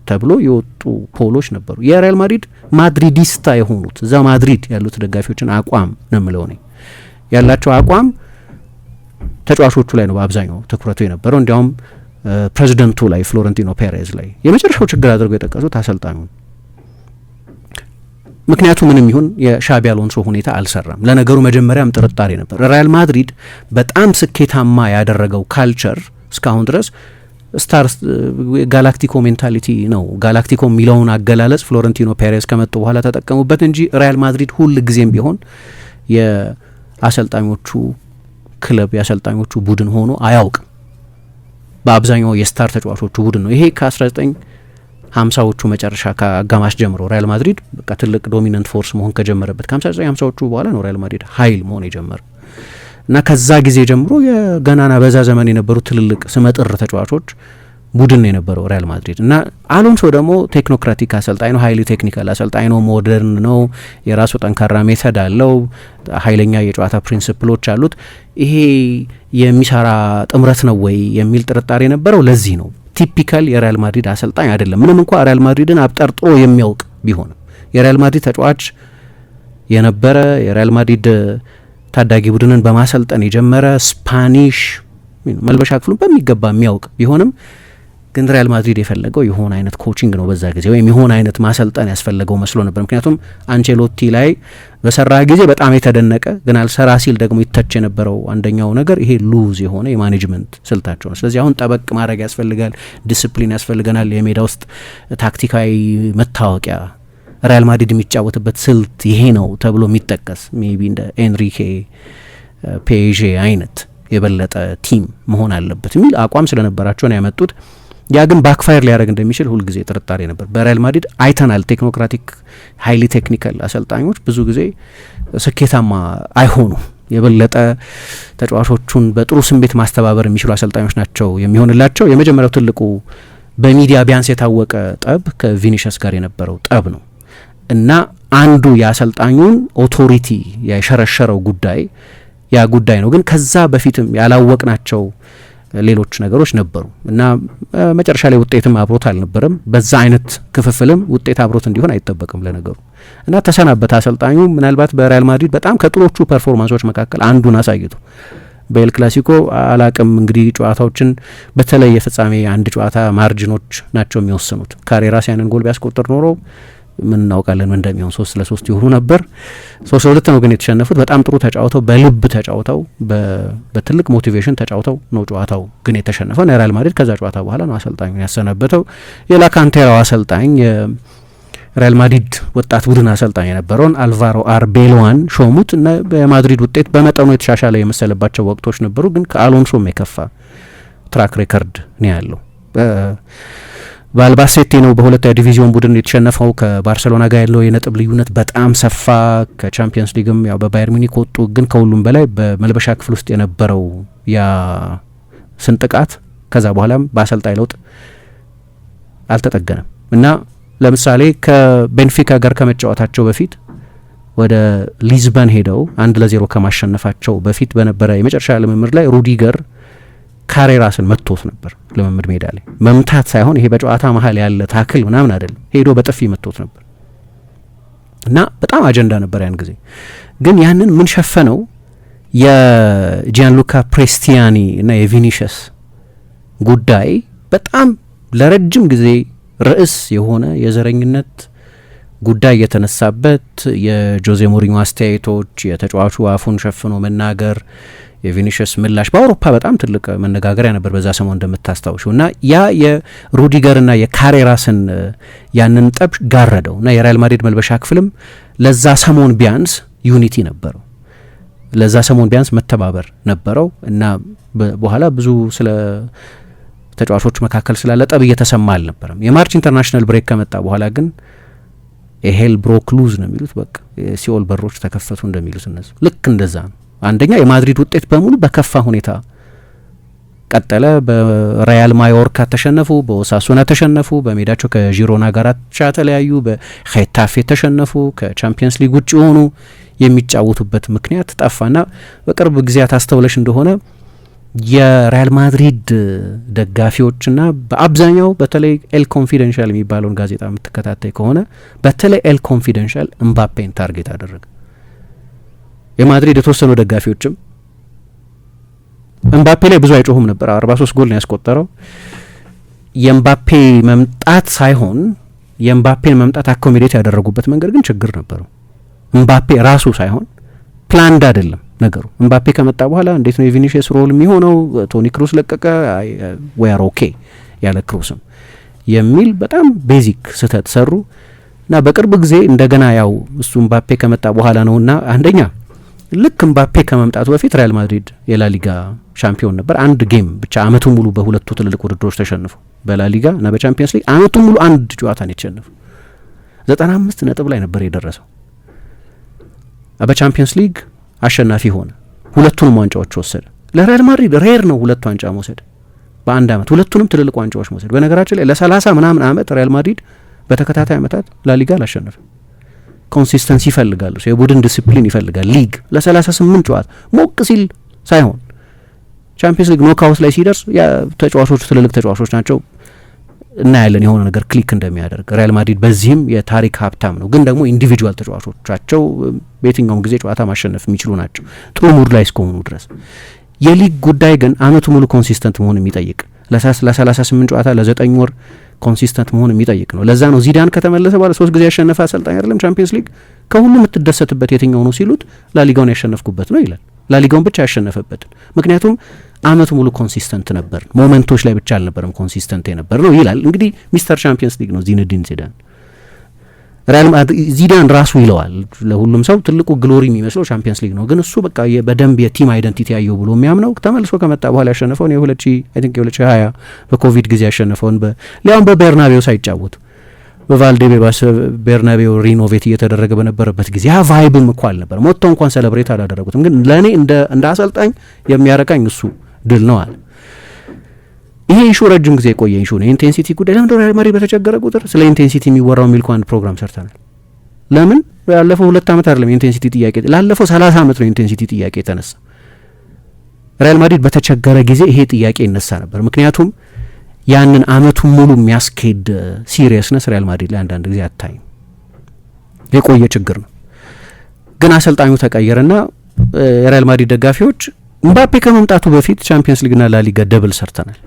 ተብሎ የወጡ ፖሎች ነበሩ። የሪያል ማድሪድ ማድሪዲስታ የሆኑት እዛ ማድሪድ ያሉት ደጋፊዎችን አቋም ነው የምለው እኔ ያላቸው አቋም ተጫዋቾቹ ላይ ነው በአብዛኛው ትኩረቱ የነበረው። እንዲያውም ፕሬዚደንቱ ላይ ፍሎረንቲኖ ፔሬዝ ላይ የመጨረሻው ችግር አድርገው የጠቀሱት አሰልጣኙን ምክንያቱ ምንም ይሁን የሻቢ አሎንሶ ሁኔታ አልሰራም። ለነገሩ መጀመሪያም ጥርጣሬ ነበር። ሪያል ማድሪድ በጣም ስኬታማ ያደረገው ካልቸር እስካሁን ድረስ ስታር ጋላክቲኮ ሜንታሊቲ ነው። ጋላክቲኮ የሚለውን አገላለጽ ፍሎረንቲኖ ፔሬዝ ከመጡ በኋላ ተጠቀሙበት እንጂ ሪያል ማድሪድ ሁል ጊዜም ቢሆን የአሰልጣኞቹ ክለብ የአሰልጣኞቹ ቡድን ሆኖ አያውቅም። በአብዛኛው የስታር ተጫዋቾቹ ቡድን ነው። ይሄ ከ1950ዎቹ መጨረሻ ከአጋማሽ ጀምሮ ሪያል ማድሪድ በቃ ትልቅ ዶሚናንት ፎርስ መሆን ከጀመረበት ከ1950ዎቹ በኋላ ነው ሪያል ማድሪድ ኃይል መሆን የጀመረው እና ከዛ ጊዜ ጀምሮ የገናና በዛ ዘመን የነበሩ ትልልቅ ስመጥር ተጫዋቾች ቡድን የነበረው ሪያል ማድሪድ እና አሎንሶ ደግሞ ቴክኖክራቲክ አሰልጣኝ ነው። ሀይሊ ቴክኒካል አሰልጣኝ ነው። ሞደርን ነው። የራሱ ጠንካራ ሜተድ አለው። ሀይለኛ የጨዋታ ፕሪንሲፕሎች አሉት። ይሄ የሚሰራ ጥምረት ነው ወይ የሚል ጥርጣሬ ነበረው። ለዚህ ነው ቲፒካል የሪያል ማድሪድ አሰልጣኝ አይደለም። ምንም እንኳ ሪያል ማድሪድን አብጠርጥሮ የሚያውቅ ቢሆንም የሪያል ማድሪድ ተጫዋች የነበረ የሪያል ማድሪድ ታዳጊ ቡድንን በማሰልጠን የጀመረ ስፓኒሽ መልበሻ ክፍሉን በሚገባ የሚያውቅ ቢሆንም ግን ሪያል ማድሪድ የፈለገው የሆነ አይነት ኮቺንግ ነው በዛ ጊዜ ወይም የሆነ አይነት ማሰልጠን ያስፈለገው መስሎ ነበር። ምክንያቱም አንቼሎቲ ላይ በሰራ ጊዜ በጣም የተደነቀ ግን አልሰራ ሲል ደግሞ ይተች የነበረው አንደኛው ነገር ይሄ ሉዝ የሆነ የማኔጅመንት ስልታቸው ነው። ስለዚህ አሁን ጠበቅ ማድረግ ያስፈልጋል፣ ዲስፕሊን ያስፈልገናል፣ የሜዳ ውስጥ ታክቲካዊ መታወቂያ ሪያል ማድሪድ የሚጫወትበት ስልት ይሄ ነው ተብሎ የሚጠቀስ ሜቢ እንደ ኤንሪኬ ፔዤ አይነት የበለጠ ቲም መሆን አለበት የሚል አቋም ስለነበራቸው ነው ያመጡት። ያ ግን ባክፋየር ሊያደርግ እንደሚችል ሁልጊዜ ጥርጣሬ ነበር። በሪያል ማድሪድ አይተናል። ቴክኖክራቲክ ሀይሊ ቴክኒካል አሰልጣኞች ብዙ ጊዜ ስኬታማ አይሆኑም። የበለጠ ተጫዋቾቹን በጥሩ ስሜት ማስተባበር የሚችሉ አሰልጣኞች ናቸው የሚሆንላቸው። የመጀመሪያው ትልቁ በሚዲያ ቢያንስ የታወቀ ጠብ ከቪኒሸስ ጋር የነበረው ጠብ ነው እና አንዱ የአሰልጣኙን ኦቶሪቲ የሸረሸረው ጉዳይ ያ ጉዳይ ነው። ግን ከዛ በፊትም ያላወቅናቸው ሌሎች ነገሮች ነበሩ እና መጨረሻ ላይ ውጤትም አብሮት አልነበረም። በዛ አይነት ክፍፍልም ውጤት አብሮት እንዲሆን አይጠበቅም ለነገሩ እና ተሰናበተ። አሰልጣኙ ምናልባት በሪያል ማድሪድ በጣም ከጥሮቹ ፐርፎርማንሶች መካከል አንዱን አሳይቶ በኤል ክላሲኮ አላቅም እንግዲህ ጨዋታዎችን በተለይ የፍጻሜ አንድ ጨዋታ ማርጅኖች ናቸው የሚወስኑት። ካሬራስ ያንን ጎል ቢያስቆጥር ኖሮ ምን እናውቃለን ምን እንደሚሆን 3-3 ይሆኑ ነበር። 3-2 ነው ግን የተሸነፉት። በጣም ጥሩ ተጫውተው በልብ ተጫውተው በትልቅ ሞቲቬሽን ተጫውተው ነው ጨዋታው ግን የተሸነፈው። ሪያል ማድሪድ ከዛ ጨዋታ በኋላ ነው አሰልጣኙን ያሰናበተው። የላካንቴራው አሰልጣኝ የሪያል ማድሪድ ወጣት ቡድን አሰልጣኝ የነበረውን አልቫሮ አርቤሎዋን ሾሙት እና በማድሪድ ውጤት በመጠኑ የተሻሻለ የመሰለባቸው ወቅቶች ነበሩ። ግን ከአሎንሶም የከፋ ትራክ ሬከርድ ነው ያለው። በአልባሴቴ ነው በሁለተኛ ዲቪዚዮን ቡድን የተሸነፈው። ከባርሴሎና ጋር ያለው የነጥብ ልዩነት በጣም ሰፋ። ከቻምፒየንስ ሊግም ያው በባየር ሚኒክ ወጡ። ግን ከሁሉም በላይ በመልበሻ ክፍል ውስጥ የነበረው ያ ስንጥቃት ከዛ በኋላም በአሰልጣኝ ለውጥ አልተጠገነም እና ለምሳሌ ከቤንፊካ ጋር ከመጫወታቸው በፊት ወደ ሊዝበን ሄደው 1-0 ከማሸነፋቸው በፊት በነበረ የመጨረሻ ልምምድ ላይ ሩዲገር ካሬራስን መጥቶት ነበር። ልምምድ ሜዳ ላይ መምታት ሳይሆን ይሄ በጨዋታ መሀል ያለ ታክል ምናምን አይደለም፣ ሄዶ በጥፊ መጥቶት ነበር እና በጣም አጀንዳ ነበር ያን ጊዜ። ግን ያንን ምን ሸፈነው? የጂያንሉካ ፕሬስቲያኒ እና የቪኒሸስ ጉዳይ በጣም ለረጅም ጊዜ ርዕስ የሆነ የዘረኝነት ጉዳይ የተነሳበት የጆዜ ሞሪኞ አስተያየቶች፣ የተጫዋቹ አፉን ሸፍኖ መናገር፣ የቪኒሽስ ምላሽ በአውሮፓ በጣም ትልቅ መነጋገሪያ ነበር በዛ ሰሞን እንደምታስታውሹ እና ያ የሩዲገርና የካሬራስን ያንን ጠብ ጋረደው እና የሪያል ማድሪድ መልበሻ ክፍልም ለዛ ሰሞን ቢያንስ ዩኒቲ ነበረው፣ ለዛ ሰሞን ቢያንስ መተባበር ነበረው እና በኋላ ብዙ ስለ ተጫዋቾች መካከል ስላለ ጠብ እየተሰማ አልነበረም። የማርች ኢንተርናሽናል ብሬክ ከመጣ በኋላ ግን የሄል ብሮክ ሉዝ ነው የሚሉት፣ በቃ የሲኦል በሮች ተከፈቱ እንደሚሉት እነሱ ልክ እንደዛ ነው። አንደኛ የማድሪድ ውጤት በሙሉ በከፋ ሁኔታ ቀጠለ። በሪያል ማዮርካ ተሸነፉ፣ በኦሳሱና ተሸነፉ፣ በሜዳቸው ከዢሮና ጋር ተለያዩ፣ በሄታፌ ተሸነፉ፣ ከቻምፒየንስ ሊግ ውጭ ሆኑ፣ የሚጫወቱበት ምክንያት ጠፋና በቅርብ ጊዜያት አስተውለሽ እንደሆነ የሪያል ማድሪድ ደጋፊዎችና በአብዛኛው በተለይ ኤል ኮንፊደንሻል የሚባለውን ጋዜጣ የምትከታተይ ከሆነ በተለይ ኤል ኮንፊደንሻል እምባፔን ታርጌት አደረገ። የማድሪድ የተወሰኑ ደጋፊዎችም እምባፔ ላይ ብዙ አይጮሁም ነበር። 43 ጎል ነው ያስቆጠረው። የእምባፔ መምጣት ሳይሆን የኤምባፔን መምጣት አኮሚዴት ያደረጉበት መንገድ ግን ችግር ነበረው። ኤምባፔ ራሱ ሳይሆን ፕላንድ አይደለም ነገሩ። ኤምባፔ ከመጣ በኋላ እንዴት ነው የቪኒሺየስ ሮል የሚሆነው? ቶኒ ክሩስ ለቀቀ፣ ዌር ኦኬ ያለ ክሩስም የሚል በጣም ቤዚክ ስህተት ሰሩ እና በቅርብ ጊዜ እንደገና ያው እሱ ኤምባፔ ከመጣ በኋላ ነውና አንደኛ ልክ ኤምባፔ ከመምጣቱ በፊት ሪያል ማድሪድ የላሊጋ ሻምፒዮን ነበር። አንድ ጌም ብቻ አመቱ ሙሉ በሁለቱ ትልልቅ ውድድሮች ተሸንፉ፣ በላሊጋ እና በቻምፒየንስ ሊግ አመቱ ሙሉ አንድ ጨዋታ ነው የተሸነፉ። 95 ነጥብ ላይ ነበር የደረሰው። በቻምፒየንስ ሊግ አሸናፊ ሆነ፣ ሁለቱንም ዋንጫዎች ወሰደ። ለሪያል ማድሪድ ሬር ነው ሁለት ዋንጫ መውሰድ በአንድ አመት፣ ሁለቱንም ትልልቅ ዋንጫዎች መውሰድ። በነገራችን ላይ ለ30 ምናምን አመት ሪያል ማድሪድ በተከታታይ አመታት ላሊጋ አላሸነፈም። ኮንሲስተንሲ ይፈልጋሉ፣ የቡድን ዲሲፕሊን ይፈልጋል። ሊግ ለ38 ጨዋታ ሞቅ ሲል ሳይሆን ቻምፒየንስ ሊግ ኖክአውት ላይ ሲደርስ ተጫዋቾቹ ትልልቅ ተጫዋቾች ናቸው፣ እናያለን የሆነ ነገር ክሊክ እንደሚያደርግ። ሪያል ማድሪድ በዚህም የታሪክ ሀብታም ነው፣ ግን ደግሞ ኢንዲቪጁዋል ተጫዋቾቻቸው በየትኛውም ጊዜ ጨዋታ ማሸነፍ የሚችሉ ናቸው ጥሩ ሙድ ላይ እስከሆኑ ድረስ። የሊግ ጉዳይ ግን አመቱ ሙሉ ኮንሲስተንት መሆን የሚጠይቅ ለ38 ጨዋታ ለ9 ወር ኮንሲስተንት መሆን የሚጠይቅ ነው። ለዛ ነው ዚዳን ከተመለሰ በኋላ 3 ጊዜ ያሸነፈ አሰልጣኝ አይደለም ቻምፒየንስ ሊግ። ከሁሉ የምትደሰትበት የትኛው ነው ሲሉት ላሊጋውን ያሸነፍኩበት ነው ይላል። ላሊጋውን ብቻ ያሸነፈበትን፣ ምክንያቱም አመቱ ሙሉ ኮንሲስተንት ነበር፣ ሞመንቶች ላይ ብቻ አልነበረም ኮንሲስተንት የነበር ነው ይላል። እንግዲህ ሚስተር ቻምፒየንስ ሊግ ነው ዚነዲን ዚዳን። ሪያል ማድሪድ ዚዳን ራሱ ይለዋል ለሁሉም ሰው ትልቁ ግሎሪ የሚመስለው ቻምፒየንስ ሊግ ነው፣ ግን እሱ በቃ በደንብ የቲም አይደንቲቲ ያየው ብሎ የሚያምነው ተመልሶ ከመጣ በኋላ ያሸነፈውን የ2020 በኮቪድ ጊዜ ያሸነፈውን ሊያውም በቤርናቤው ሳይጫወቱ በቫልዴቤባስ ቤርናቤው ሪኖቬት እየተደረገ በነበረበት ጊዜ ያ ቫይብም እኮ አልነበር። ሞቶ እንኳን ሰለብሬት አላደረጉትም፣ ግን ለእኔ እንደ አሰልጣኝ የሚያረካኝ እሱ ድል ነው አለ። ይሄ ኢሹ ረጅም ጊዜ የቆየ ኢሹ ነው። የኢንቴንሲቲ ጉዳይ ለምን ሪያል ማድሪድ በተቸገረ ቁጥር ስለ ኢንቴንሲቲ የሚወራው ሚልኮ አንድ ፕሮግራም ሰርተናል። ለምን ያለፈው 2 አመት አይደለም የኢንቴንሲቲ ጥያቄ፣ ላለፈው 30 አመት ነው የኢንቴንሲቲ ጥያቄ የተነሳ። ሪያል ማድሪድ በተቸገረ ጊዜ ይሄ ጥያቄ ይነሳ ነበር። ምክንያቱም ያንን አመቱን ሙሉ የሚያስኬድ ሲሪየስነስ ሪያል ማድሪድ ላይ አንዳንድ ጊዜ አታይም። የቆየ ችግር ነው። ግን አሰልጣኙ ተቀየረና የሪያል ማድሪድ ደጋፊዎች ኤምባፔ ከመምጣቱ በፊት ቻምፒየንስ ሊግና ላሊጋ ደብል ሰርተናል፣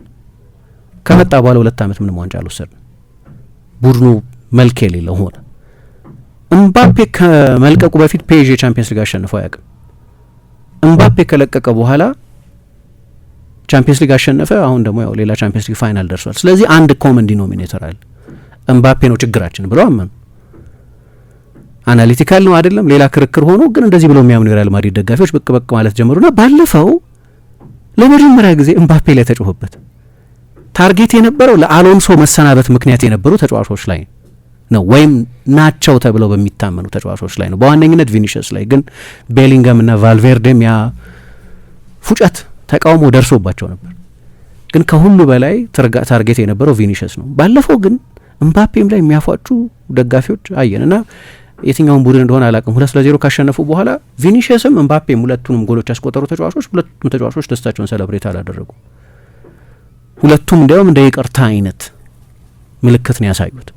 ከመጣ በኋላ 2 አመት ምንም ዋንጫ አልወሰድንም፣ ቡድኑ መልክ የሌለው ሆነ። ኤምባፔ ከመልቀቁ በፊት ፔዥ ቻምፒየንስ ሊግ አሸንፈው አያውቅም። ኤምባፔ ከለቀቀ በኋላ ቻምፒየንስ ሊግ አሸነፈ። አሁን ደግሞ ያው ሌላ ቻምፒየንስ ሊግ ፋይናል ደርሷል። ስለዚህ አንድ ኮመን ዲኖሚኔተር አለ፣ ኤምባፔ ነው ችግራችን ብለው አመኑ። አናሊቲካል ነው አይደለም ሌላ ክርክር ሆኖ፣ ግን እንደዚህ ብለው የሚያምኑ የሪያል ማድሪድ ደጋፊዎች ብቅ ብቅ ማለት ጀመሩና ባለፈው ለመጀመሪያ ጊዜ ኤምባፔ ላይ ተጮኸበት። ታርጌት የነበረው ለአሎንሶ መሰናበት ምክንያት የነበሩ ተጫዋቾች ላይ ነው፣ ወይም ናቸው ተብለው በሚታመኑ ተጫዋቾች ላይ ነው፣ በዋነኝነት ቪኒሺየስ ላይ። ግን ቤሊንጋም እና ቫልቬርዴም ያ ፉጨት ተቃውሞ ደርሶባቸው ነበር። ግን ከሁሉ በላይ ታርጌት የነበረው ቪኒሺየስ ነው። ባለፈው ግን ኤምባፔም ላይ የሚያፏጩ ደጋፊዎች አየን እና የትኛውን ቡድን እንደሆነ አላውቅም 2-0 ካሸነፉ በኋላ ቪኒሺየስም ኤምባፔም ሁለቱንም ጎሎች ያስቆጠሩ ተጫዋቾች ሁለቱም ተጫዋቾች ደስታቸውን ሰለብሬት አላደረጉ። ሁለቱም እንዲያውም እንደ ይቅርታ አይነት ምልክት ነው ያሳዩት።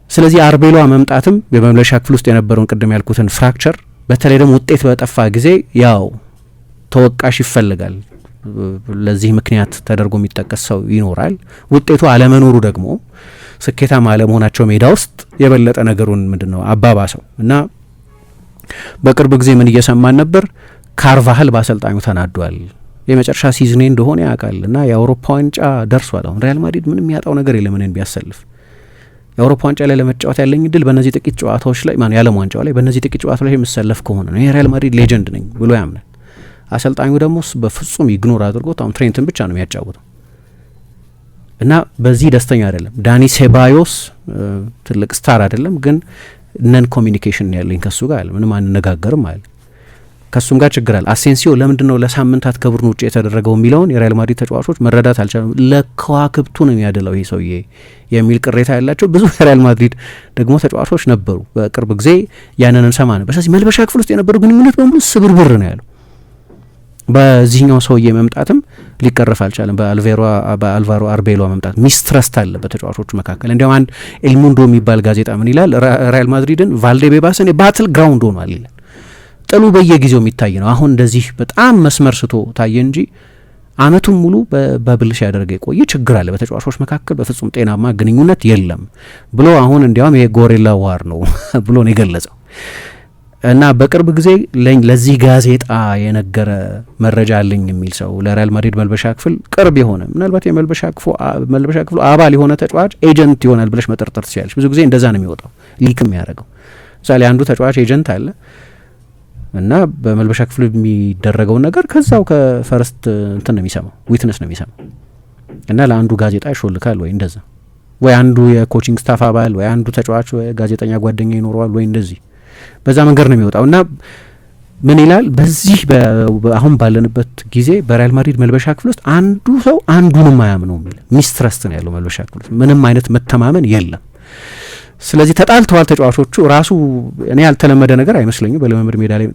ስለዚህ አርቤሏ መምጣትም በመምለሻ ክፍል ውስጥ የነበረውን ቅድም ያልኩትን ፍራክቸር፣ በተለይ ደግሞ ውጤት በጠፋ ጊዜ ያው ተወቃሽ ይፈልጋል። ለዚህ ምክንያት ተደርጎ የሚጠቀስ ሰው ይኖራል። ውጤቱ አለመኖሩ ደግሞ ስኬታማ አለመሆናቸው ሜዳ ውስጥ የበለጠ ነገሩን ምንድነው አባባሰው እና በቅርብ ጊዜ ምን እየሰማን ነበር? ካርቫሃል በአሰልጣኙ ተናዷል። የመጨረሻ ሲዝኔ እንደሆነ ያውቃል እና የአውሮፓ ዋንጫ ደርሷል። አሁን ሪያል ማድሪድ ምንም ያጣው ነገር የለም እኔን ቢያሰልፍ። የአውሮፓ ዋንጫ ላይ ለመጫወት ያለኝ እድል በእነዚህ ጥቂት ጨዋታዎች ላይ የዓለም ዋንጫው ላይ በእነዚህ ጥቂት ጨዋታዎች ላይ የምሰለፍ ከሆነ ነው የሪያል ማድሪድ ሌጀንድ ነኝ ብሎ ያምናል። አሰልጣኙ ደግሞ በፍጹም ኢግኖር አድርጎት አሁን ትሬንትን ብቻ ነው የሚያጫውተው እና በዚህ ደስተኛ አይደለም። ዳኒ ሴባዮስ ትልቅ ስታር አይደለም፣ ግን ነን ኮሚኒኬሽን ያለኝ ከሱ ጋር አለ፣ ምንም አንነጋገርም አለ። ከሱም ጋር ችግር አለ። አሴንሲዮ ለምንድነው ለሳምንታት ከቡድኑ ውጭ የተደረገው የሚለውን የሪያል ማድሪድ ተጫዋቾች መረዳት አልቻሉም። ለከዋክብቱ ነው ያደለው ይሄ ሰውዬ የሚል ቅሬታ ያላቸው ብዙ የሪያል ማድሪድ ደግሞ ተጫዋቾች ነበሩ። በቅርብ ጊዜ ያንን እንሰማ ነበር። ስለዚህ መልበሻ ክፍል ውስጥ የነበሩ ግንኙነት በሙሉ ስብርብር ነው ያለው። በዚህኛው ሰውዬ መምጣትም ሊቀረፍ አልቻለም። በአልቫሮ አርቤሎ መምጣት ሚስትረስት አለ በተጫዋቾቹ መካከል። እንዲያውም አንድ ኤልሙንዶ የሚባል ጋዜጣ ምን ይላል? ሪያል ማድሪድን ቫልዴቤባስን የባትል ግራውንድ ሆኗል ይላል። ጥሉ በየጊዜው የሚታይ ነው። አሁን እንደዚህ በጣም መስመር ስቶ ታየ እንጂ አመቱን ሙሉ በብልሽ ያደረገ የቆየ ችግር አለ በተጫዋቾች መካከል በፍጹም ጤናማ ግንኙነት የለም ብሎ አሁን እንዲያውም ይሄ ጎሪላ ዋር ነው ብሎ ነው የገለጸው። እና በቅርብ ጊዜ ለዚህ ጋዜጣ የነገረ መረጃ አለኝ የሚል ሰው ለሪያል ማድሪድ መልበሻ ክፍል ቅርብ የሆነ ምናልባት የመልበሻ ክፍሉ አባል የሆነ ተጫዋች ኤጀንት ይሆናል ብለሽ መጠርጠር ትችላለሽ። ብዙ ጊዜ እንደዛ ነው የሚወጣው ሊክም ያደረገው። ምሳሌ አንዱ ተጫዋች ኤጀንት አለ እና በመልበሻ ክፍል የሚደረገውን ነገር ከዛው ከፈርስት እንትን ነው የሚሰማው ዊትነስ ነው የሚሰማው እና ለአንዱ ጋዜጣ ይሾልካል ወይ እንደዛ ወይ አንዱ የኮቺንግ ስታፍ አባል ወይ አንዱ ተጫዋች ወይ ጋዜጠኛ ጓደኛ ይኖረዋል ወይ እንደዚህ በዛ መንገድ ነው የሚወጣው። እና ምን ይላል በዚህ አሁን ባለንበት ጊዜ በሪያል ማድሪድ መልበሻ ክፍል ውስጥ አንዱ ሰው አንዱንም አያምነው የሚል ሚስትረስት ነው ያለው መልበሻ ክፍል ውስጥ ምንም አይነት መተማመን የለም። ስለዚህ ተጣልተዋል ተጫዋቾቹ። ራሱ እኔ ያልተለመደ ነገር አይመስለኝም በልምምድ ሜዳ ላይ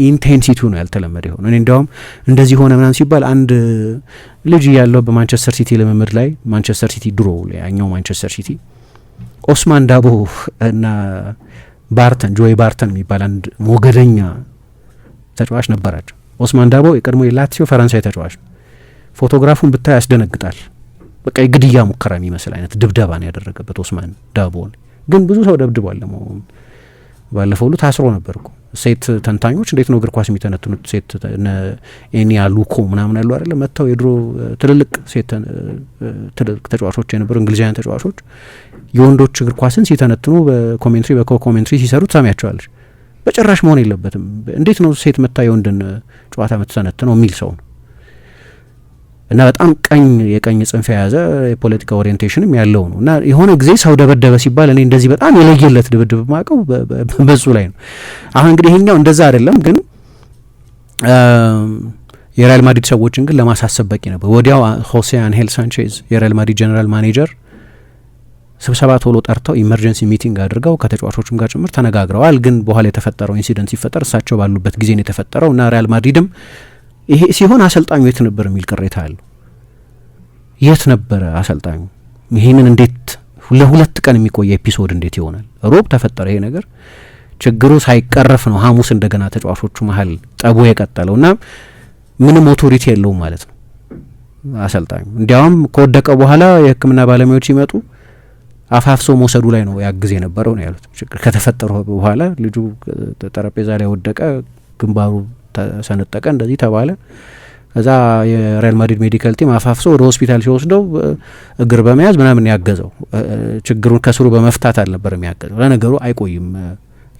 ኢንቴንሲቲው ነው ያልተለመደ ይሆን። እኔ እንዲያውም እንደዚህ ሆነ ምናምን ሲባል አንድ ልጅ ያለው በማንቸስተር ሲቲ ልምምድ ላይ ማንቸስተር ሲቲ ድሮ ያኛው ማንቸስተር ሲቲ ኦስማን ዳቦ እና ባርተን ጆይ ባርተን የሚባል አንድ ሞገደኛ ተጫዋች ነበራቸው። ኦስማን ዳቦ የቀድሞ የላትሲዮ ፈረንሳይ ተጫዋች ነው። ፎቶግራፉን ብታይ ያስደነግጣል። በቃ የግድያ ሙከራ የሚመስል አይነት ድብደባ ነው ያደረገበት ኦስማን ዳቦን። ግን ብዙ ሰው ደብድቧል። ደግሞ ባለፈው ሁሉ ታስሮ ነበር እኮ። ሴት ተንታኞች እንዴት ነው እግር ኳስ የሚተነትኑት? ሴት ኤኒያ ሉኮ ምናምን ያሉ አይደለም መጥተው የድሮ ትልልቅ ሴት ትልልቅ ተጫዋቾች የነበሩ እንግሊዛውያን ተጫዋቾች የወንዶች እግር ኳስን ሲተነትኑ በኮሜንትሪ በኮሜንትሪ ሲሰሩት ሰሚያቸዋለች። በጭራሽ መሆን የለበትም እንዴት ነው ሴት መታ የወንድን ጨዋታ የምትተነትነው የሚል ሰው ነው። እና በጣም የቀኝ ጽንፍ የያዘ የፖለቲካ ኦሪየንቴሽንም ያለው ነው። እና የሆነ ጊዜ ሰው ደበደበ ሲባል እኔ እንደዚህ በጣም የለየለት ድብድብ ማቀው በሱ ላይ ነው። አሁን እንግዲህ ይሄኛው እንደዛ አይደለም፣ ግን የሪያል ማድሪድ ሰዎችን ግን ለማሳሰብ በቂ ነበር። ወዲያው ሆሴ አንሄል ሳንቼዝ የሪያል ማድሪድ ጀነራል ማኔጀር ስብሰባ ቶሎ ጠርተው ኢመርጀንሲ ሚቲንግ አድርገው ከተጫዋቾቹም ጋር ጭምር ተነጋግረዋል። ግን በኋላ የተፈጠረው ኢንሲደንት ሲፈጠር እሳቸው ባሉበት ጊዜ ነው የተፈጠረው እና ሪያል ማድሪድም ይሄ ሲሆን አሰልጣኙ የት ነበር የሚል ቅሬታ አለው። የት ነበረ አሰልጣኙ? ይሄንን እንዴት ለሁለት ቀን የሚቆይ ኤፒሶድ እንዴት ይሆናል? ሮብ ተፈጠረ ይሄ ነገር። ችግሩ ሳይቀረፍ ነው ሐሙስ እንደገና ተጫዋቾቹ መሀል ጠቡ የቀጠለው እና ምንም ኦቶሪቲ የለውም ማለት ነው አሰልጣኙ። እንዲያውም ከወደቀ በኋላ የሕክምና ባለሙያዎች ሲመጡ አፋፍሶ መውሰዱ ላይ ነው ያግዝ የነበረው ነው ያሉት። ችግር ከተፈጠረ በኋላ ልጁ ጠረጴዛ ላይ ወደቀ፣ ግንባሩ ተሰነጠቀ፣ እንደዚህ ተባለ። ከዛ የሪያል ማድሪድ ሜዲካል ቲም አፋፍሶ ወደ ሆስፒታል ሲወስደው እግር በመያዝ ምናምን ያገዘው፣ ችግሩን ከስሩ በመፍታት አልነበረም ያገዘው። ለነገሩ አይቆይም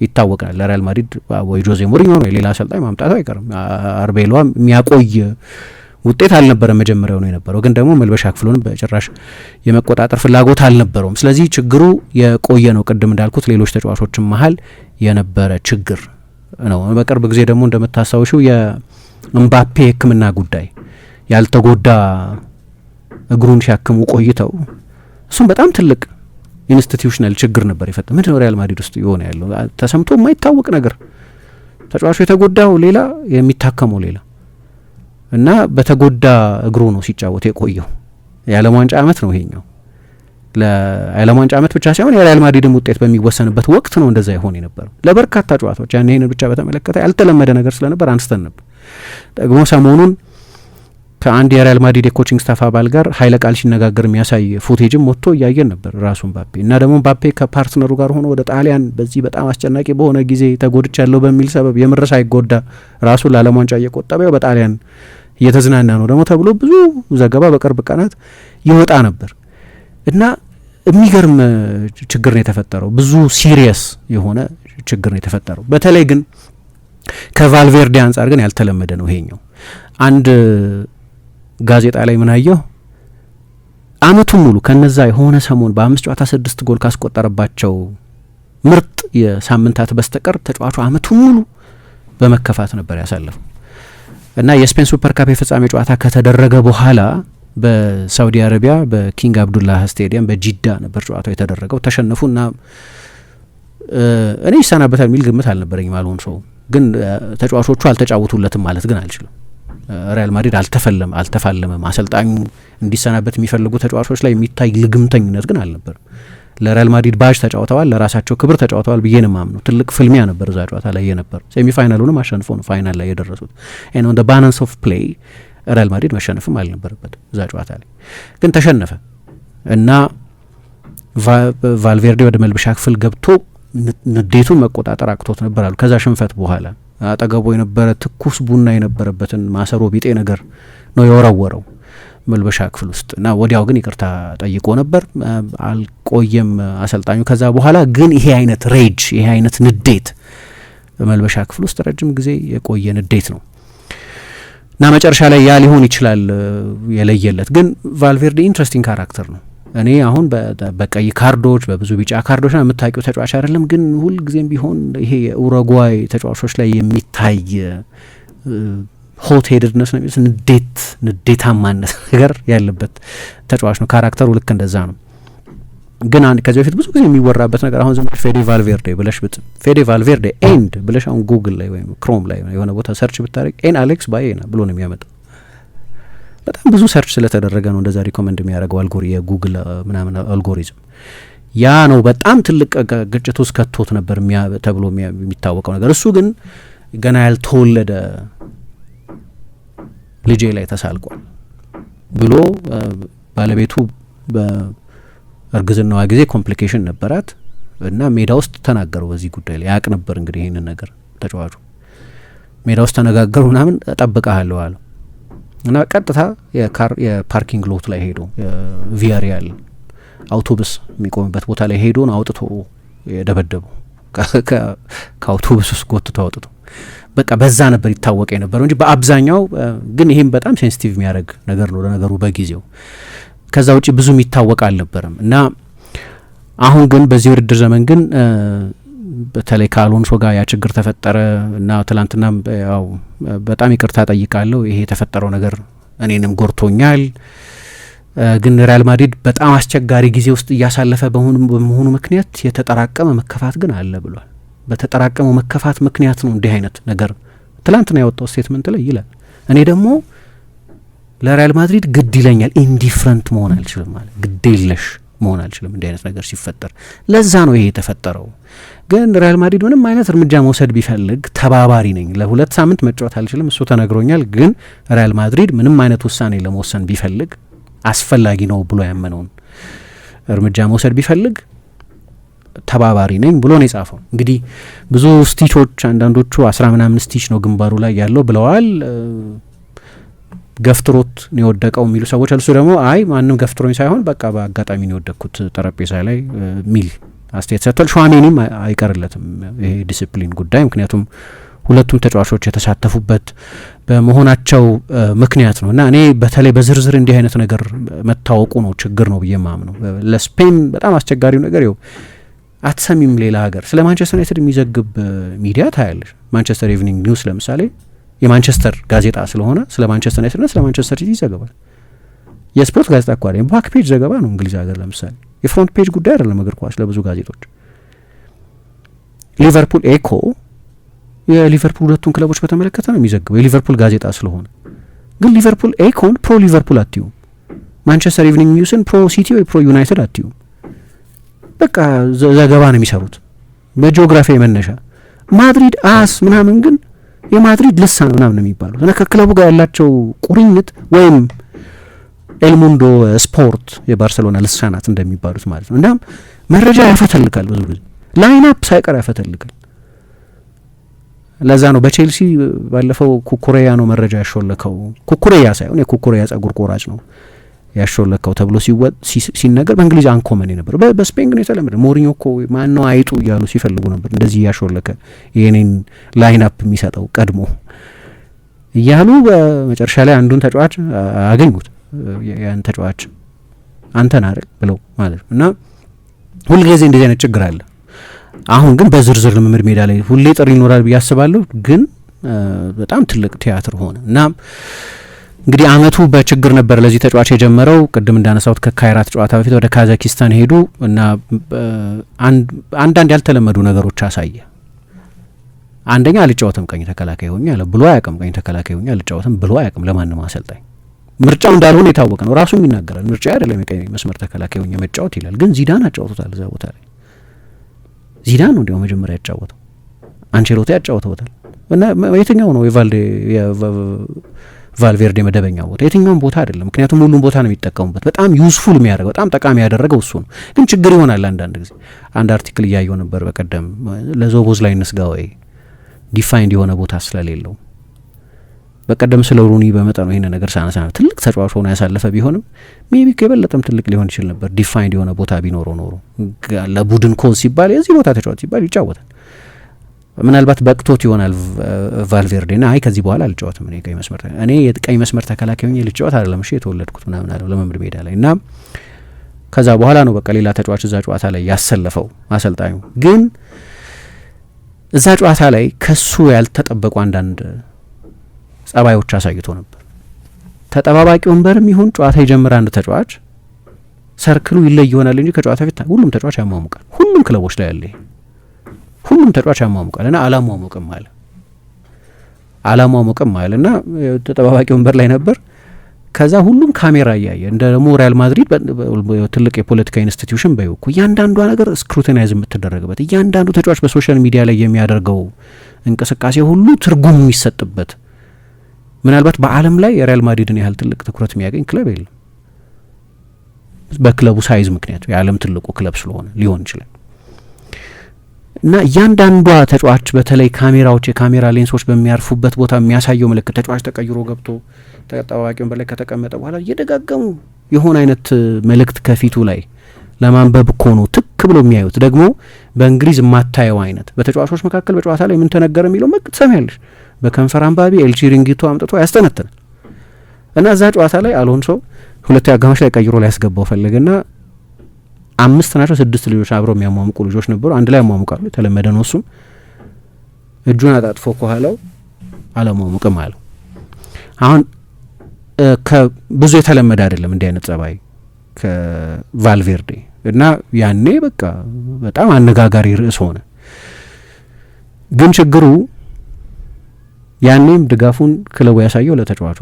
ይታወቃል። ለሪያል ማድሪድ ወይ ጆዜ ሞሪኞ ነው የሌላ አሰልጣኝ ማምጣቱ አይቀርም። አርቤሏ የሚያቆይ ውጤት አልነበረም መጀመሪያው ነው የነበረው። ግን ደግሞ መልበሻ ክፍሉንም በጭራሽ የመቆጣጠር ፍላጎት አልነበረውም። ስለዚህ ችግሩ የቆየ ነው። ቅድም እንዳልኩት ሌሎች ተጫዋቾችም መሀል የነበረ ችግር ነው። በቅርብ ጊዜ ደግሞ እንደምታስታውሹው የእምባፔ ሕክምና ጉዳይ ያልተጎዳ እግሩን ሲያክሙ ቆይተው እሱም በጣም ትልቅ ኢንስቲትዩሽናል ችግር ነበር የፈጠረው። ምንድን ነው ሪያል ማድሪድ ውስጥ የሆነ ያለው ተሰምቶ የማይታወቅ ነገር። ተጫዋቹ የተጎዳው ሌላ የሚታከመው ሌላ እና በተጎዳ እግሩ ነው ሲጫወት የቆየው። የዓለም ዋንጫ ዓመት ነው ይሄኛው። ለዓለም ዋንጫ ዓመት ብቻ ሳይሆን የሪያል ማድሪድም ውጤት በሚወሰንበት ወቅት ነው እንደዛ ይሆን የነበረው። ለበርካታ ጨዋታዎች ያን ይሄንን ብቻ በተመለከተ ያልተለመደ ነገር ስለነበር አንስተን ነበር። ደግሞ ሰሞኑን ከአንድ የሪያል ማድሪድ የኮቺንግ ስታፍ አባል ጋር ኃይለ ቃል ሲነጋገር የሚያሳይ ፉቴጅም ወጥቶ እያየን ነበር ራሱ ምባፔ። እና ደግሞ ምባፔ ከፓርትነሩ ጋር ሆኖ ወደ ጣሊያን በዚህ በጣም አስጨናቂ በሆነ ጊዜ ተጎድቻለሁ በሚል ሰበብ የምር ሳይጎዳ ራሱን ለዓለም ዋንጫ እየቆጠበ በጣሊያን እየተዝናና ነው ደግሞ ተብሎ ብዙ ዘገባ በቅርብ ቀናት ይወጣ ነበር። እና የሚገርም ችግር ነው የተፈጠረው። ብዙ ሲሪየስ የሆነ ችግር ነው የተፈጠረው። በተለይ ግን ከቫልቬርዴ አንጻር ግን ያልተለመደ ነው ይሄኛው። አንድ ጋዜጣ ላይ ምን አየሁ፣ አመቱን ሙሉ ከነዛ የሆነ ሰሞን በ5 ጨዋታ 6 ጎል ካስቆጠረባቸው ምርጥ የሳምንታት በስተቀር ተጫዋቹ አመቱን ሙሉ በመከፋት ነበር ያሳለፈው። እና የስፔን ሱፐር ካፕ የፍጻሜ ጨዋታ ከተደረገ በኋላ በሳውዲ አረቢያ በኪንግ አብዱላህ ስቴዲየም በጂዳ ነበር ጨዋታው የተደረገው። ተሸነፉና እኔ ይሰናበታል የሚል ግምት አልነበረኝም። አልሆን ሰው ግን ተጫዋቾቹ አልተጫወቱለትም ማለት ግን አልችልም። ሪያል ማድሪድ አልተፋለመም። አሰልጣኙ እንዲሰናበት የሚፈልጉ ተጫዋቾች ላይ የሚታይ ልግምተኝነት ግን አልነበርም። ለሪያል ማድሪድ ባጅ ተጫውተዋል፣ ለራሳቸው ክብር ተጫውተዋል ብዬ ነው የማምነው። ትልቅ ፍልሚያ ነበር እዛ ጨዋታ ላይ የነበረው። ሴሚ ፋይናሉንም አሸንፎ ነው ፋይናል ላይ የደረሱት። ኤንድ ኦን ዘ ባላንስ ኦፍ ፕሌይ ሪያል ማድሪድ መሸነፍም አልነበረበትም እዛ ጨዋታ ላይ ግን ተሸነፈ እና ቫልቬርዴ ወደ መልበሻ ክፍል ገብቶ ንዴቱን መቆጣጠር አቅቶት ነበር አሉ። ከዛ ሽንፈት በኋላ አጠገቡ የነበረ ትኩስ ቡና የነበረበትን ማሰሮ ቢጤ ነገር ነው የወረወረው መልበሻ ክፍል ውስጥ እና ወዲያው ግን ይቅርታ ጠይቆ ነበር። አልቆየም አሰልጣኙ ከዛ በኋላ ግን ይሄ አይነት ሬጅ ይሄ አይነት ንዴት መልበሻ ክፍል ውስጥ ረጅም ጊዜ የቆየ ንዴት ነው እና መጨረሻ ላይ ያ ሊሆን ይችላል የለየለት። ግን ቫልቬርዴ ኢንትረስቲንግ ካራክተር ነው። እኔ አሁን በቀይ ካርዶች በብዙ ቢጫ ካርዶች ና የምታውቂው ተጫዋች አይደለም፣ ግን ሁልጊዜም ቢሆን ይሄ የኡሩጓይ ተጫዋቾች ላይ የሚታይ ሆት ሄድድነስ ነው ንዴታማነት ነገር ያለበት ተጫዋች ነው። ካራክተሩ ልክ እንደዛ ነው። ግን ከዚህ በፊት ብዙ ጊዜ የሚወራበት ነገር አሁን ዝም ፌዴ ቫልቬርዴ ብለሽ ፌዴ ቫልቬርዴ ኤንድ ብለሽ አሁን ጉግል ላይ ወይም ክሮም ላይ የሆነ ቦታ ሰርች ብታደርግ ኤን አሌክስ ባዬና ብሎ ነው የሚያመጣው። በጣም ብዙ ሰርች ስለተደረገ ነው እንደዛ ሪኮመንድ የሚያደርገው የጉግል ምናምን አልጎሪዝም። ያ ነው በጣም ትልቅ ግጭት ውስጥ ከቶት ነበር ተብሎ የሚታወቀው ነገር። እሱ ግን ገና ያልተወለደ ልጄ ላይ ተሳልቋል ብሎ ባለቤቱ በእርግዝናዋ ጊዜ ኮምፕሊኬሽን ነበራት እና ሜዳ ውስጥ ተናገሩ በዚህ ጉዳይ ላይ ያቅ ነበር እንግዲህ ይህንን ነገር ተጫዋቹ ሜዳ ውስጥ ተነጋገሩ ምናምን እጠብቅሃለሁ አለው እና ቀጥታ የፓርኪንግ ሎት ላይ ሄዶ ቪያሪያል አውቶቡስ የሚቆምበት ቦታ ላይ ሄዶ ነው አውጥቶ የደበደቡ ከአውቶቡስ ውስጥ ጎትቶ አውጥቶ በቃ በዛ ነበር ይታወቅ የነበረው እንጂ በአብዛኛው ግን ይሄም በጣም ሴንሲቲቭ የሚያደርግ ነገር ነው ለነገሩ በጊዜው። ከዛ ውጪ ብዙም ይታወቅ አልነበረም እና አሁን ግን በዚህ ውድድር ዘመን ግን በተለይ ከአሎንሶ ጋር ያ ችግር ተፈጠረ እና ትላንትና ያው በጣም ይቅርታ ጠይቃለሁ ይሄ የተፈጠረው ነገር እኔንም ጎርቶኛል፣ ግን ሪያል ማድሪድ በጣም አስቸጋሪ ጊዜ ውስጥ እያሳለፈ በመሆኑ ምክንያት የተጠራቀመ መከፋት ግን አለ ብሏል። በተጠራቀመው መከፋት ምክንያት ነው እንዲህ አይነት ነገር ትላንትና ያወጣው ስቴትመንት ላይ ይላል። እኔ ደግሞ ለሪያል ማድሪድ ግድ ይለኛል፣ ኢንዲፍረንት መሆን አልችልም ማለት ግድ የለሽ መሆን አልችልም እንዲህ አይነት ነገር ሲፈጠር። ለዛ ነው ይሄ የተፈጠረው። ግን ሪያል ማድሪድ ምንም አይነት እርምጃ መውሰድ ቢፈልግ ተባባሪ ነኝ፣ ለ2 ሳምንት መጫወት አልችልም እሱ ተነግሮኛል። ግን ሪያል ማድሪድ ምንም አይነት ውሳኔ ለመወሰን ቢፈልግ አስፈላጊ ነው ብሎ ያመነውን እርምጃ መውሰድ ቢፈልግ ተባባሪ ነኝ ብሎ ነው የጻፈው። እንግዲህ ብዙ ስቲቾች አንዳንዶቹ 10 ምናምን ስቲች ነው ግንባሩ ላይ ያለው ብለዋል። ገፍትሮት ነው የወደቀው የሚሉ ሰዎች አሉ። እሱ ደግሞ አይ ማንም ገፍትሮኝ ሳይሆን በቃ በአጋጣሚ ነው የወደቅኩት ጠረጴዛ ላይ ሚል አስተያየት ሰጥቷል። ሸዋሜኒም አይቀርለትም ይሄ ዲሲፕሊን ጉዳይ፣ ምክንያቱም ሁለቱም ተጫዋቾች የተሳተፉበት በመሆናቸው ምክንያት ነው እና እኔ በተለይ በዝርዝር እንዲህ አይነት ነገር መታወቁ ነው ችግር ነው ብዬ ማምነው። ለስፔን በጣም አስቸጋሪው ነገር ይኸው አትሰሚም ሌላ ሀገር ስለ ማንቸስተር ዩናይትድ የሚዘግብ ሚዲያ ታያለሽ። ማንቸስተር ኢቭኒንግ ኒውስ ለምሳሌ የማንቸስተር ጋዜጣ ስለሆነ ስለ ማንቸስተር ዩናይትድና ስለ ማንቸስተር ሲቲ ይዘገባል። የስፖርት ጋዜጣ እኮ አይደለም፣ ባክ ፔጅ ዘገባ ነው። እንግሊዝ ሀገር ለምሳሌ የፍሮንት ፔጅ ጉዳይ አይደለም እግር ኳስ ለብዙ ጋዜጦች። ሊቨርፑል ኤኮ የሊቨርፑል ሁለቱን ክለቦች በተመለከተ ነው የሚዘግበው የሊቨርፑል ጋዜጣ ስለሆነ። ግን ሊቨርፑል ኤኮን ፕሮ ሊቨርፑል አትዩም፣ ማንቸስተር ኢቭኒንግ ኒውስን ፕሮ ሲቲ ወይ ፕሮ ዩናይትድ አትዩም። በቃ ዘገባ ነው የሚሰሩት በጂኦግራፊ መነሻ። ማድሪድ አስ ምናምን ግን የማድሪድ ልሳን ምናምን ነው የሚባሉት እና ከክለቡ ጋር ያላቸው ቁርኝት ወይም ኤልሙንዶ ስፖርት የባርሰሎና ልሳናት እንደሚባሉት ማለት ነው። እናም መረጃ ያፈተልካል፣ ብዙ ጊዜ ላይናፕ ሳይቀር ያፈተልካል። ለዛ ነው በቼልሲ ባለፈው ኩኩሬያ ነው መረጃ ያሾለከው። ኩኩሬያ ሳይሆን የኩኩሬያ ጸጉር ቆራጭ ነው ያሾለከው ተብሎ ሲነገር በእንግሊዝ አንኮመን ነበር። በስፔን ግን የተለመደ ሞሪኞ እኮ ማነው አይጡ እያሉ ሲፈልጉ ነበር። እንደዚህ ያሾለከ የኔን ላይናፕ የሚሰጠው ቀድሞ እያሉ በመጨረሻ ላይ አንዱን ተጫዋች አገኙት። ያን ተጫዋች አንተን አይደል ብለው ማለት ነው። እና ሁልጊዜ እንደዚህ አይነት ችግር አለ። አሁን ግን በዝርዝር ልምምድ ሜዳ ላይ ሁሌ ጥሪ ይኖራል ብዬ አስባለሁ። ግን በጣም ትልቅ ቲያትር ሆነ እና እንግዲህ አመቱ በችግር ነበር ለዚህ ተጫዋች የጀመረው። ቅድም እንዳነሳሁት ከካይራት ጨዋታ በፊት ወደ ካዛኪስታን ሄዱ እና አንዳንድ ያልተለመዱ ነገሮች አሳየ። አንደኛ አልጫወትም ቀኝ ተከላካይ ሆኜ አለ ብሎ አያውቅም። ቀኝ ተከላካይ ሆኜ አልጫወትም ብሎ አያውቅም ለማንም አሰልጣኝ። ምርጫው እንዳልሆነ የታወቀ ነው፣ ራሱም ይናገራል። ምርጫ አይደለም የቀኝ መስመር ተከላካይ ሆኜ መጫወት ይላል። ግን ዚዳን አጫውቶታል እዛ ቦታ ላይ። ዚዳን ነው እንዲያው መጀመሪያ ያጫወተው፣ አንቼሎቲ ያጫውተውታል። እና የትኛው ነው የቫልዴ ቫልቬርዴ መደበኛ ቦታ የትኛውም ቦታ አይደለም። ምክንያቱም ሁሉም ቦታ ነው የሚጠቀሙበት። በጣም ዩዝፉል የሚያደርገው በጣም ጠቃሚ ያደረገው እሱ ነው። ግን ችግር ይሆናል አንዳንድ ጊዜ። አንድ አርቲክል እያየው ነበር በቀደም ለዞቦዝ ላይ እንስጋ ወይ ዲፋይንድ የሆነ ቦታ ስለሌለው በቀደም ስለ ሩኒ በመጠኑ ይሄን ነገር ሳነሳ ትልቅ ተጫዋች ሆኖ ያሳለፈ ቢሆንም ሜቢ ከበለጠም ትልቅ ሊሆን ይችል ነበር ዲፋይንድ የሆነ ቦታ ቢኖረው ኖሮ ለቡድን ኮዝ ሲባል የዚህ ቦታ ተጫዋች ሲባል ይጫወታል። ምናልባት በቅቶት ይሆናል ቫልቬርዴ ና አይ ከዚህ በኋላ አልጫወትም እኔ የቀኝ መስመር ተከላካይ ሆኜ ልጫወት አይደለም እሺ የተወለድኩት ምናምን አለው ለመምድ ሜዳ ላይ እና ከዛ በኋላ ነው በቃ ሌላ ተጫዋች እዛ ጨዋታ ላይ ያሰለፈው አሰልጣኙ። ግን እዛ ጨዋታ ላይ ከሱ ያልተጠበቁ አንዳንድ ጸባዮች አሳይቶ ነበር። ተጠባባቂ ወንበርም ይሁን ጨዋታ ይጀምር አንድ ተጫዋች ሰርክሉ ይለይ ይሆናል እንጂ ከጨዋታ ፊት ሁሉም ተጫዋች ያሟሙቃል። ሁሉም ክለቦች ላይ ያለ ሁሉም ተጫዋች ያሟሙቃል እና አላሟሙቅም አለ እና ተጠባባቂ ወንበር ላይ ነበር። ከዛ ሁሉም ካሜራ እያየ እንደ ደግሞ ሪያል ማድሪድ ትልቅ የፖለቲካ ኢንስቲትዩሽን በይኩ እያንዳንዷ ነገር ስክሩቲናይዝ የምትደረግበት እያንዳንዱ ተጫዋች በሶሻል ሚዲያ ላይ የሚያደርገው እንቅስቃሴ ሁሉ ትርጉም የሚሰጥበት ምናልባት በዓለም ላይ የሪያል ማድሪድን ያህል ትልቅ ትኩረት የሚያገኝ ክለብ የለም። በክለቡ ሳይዝ ምክንያት የዓለም ትልቁ ክለብ ስለሆነ ሊሆን ይችላል እና እያንዳንዷ ተጫዋች በተለይ ካሜራዎች የካሜራ ሌንሶች በሚያርፉበት ቦታ የሚያሳየው ምልክት ተጫዋች ተቀይሮ ገብቶ ተጠባባቂ ወንበር ላይ ከተቀመጠ በኋላ እየደጋገሙ የሆነ አይነት መልእክት ከፊቱ ላይ ለማንበብ እኮ ነው ትክ ብሎ የሚያዩት። ደግሞ በእንግሊዝ የማታየው አይነት በተጫዋቾች መካከል በጨዋታ ላይ ምን ተነገረ የሚለው ትሰሚያለሽ። በከንፈር አንባቢ ኤልቺሪንጊቶ አምጥቶ ያስተነትናል እና እዛ ጨዋታ ላይ አሎንሶ ሁለተኛ አጋማሽ ላይ ቀይሮ ላይ ያስገባው ፈለገና 5 ናቸው 6 ልጆች አብረው የሚያሟሙቁ ልጆች ነበሩ። አንድ ላይ ያሟሙቃሉ የተለመደ ነው። እሱም እጁን አጣጥፎ ከኋላው አላሟሙቅም አለው። አሁን ብዙ የተለመደ አይደለም እንዲህ አይነት ጸባይ ከቫልቬርዴ እና ያኔ በቃ በጣም አነጋጋሪ ርዕስ ሆነ። ግን ችግሩ ያኔም ድጋፉን ክለቡ ያሳየው ለተጫዋቹ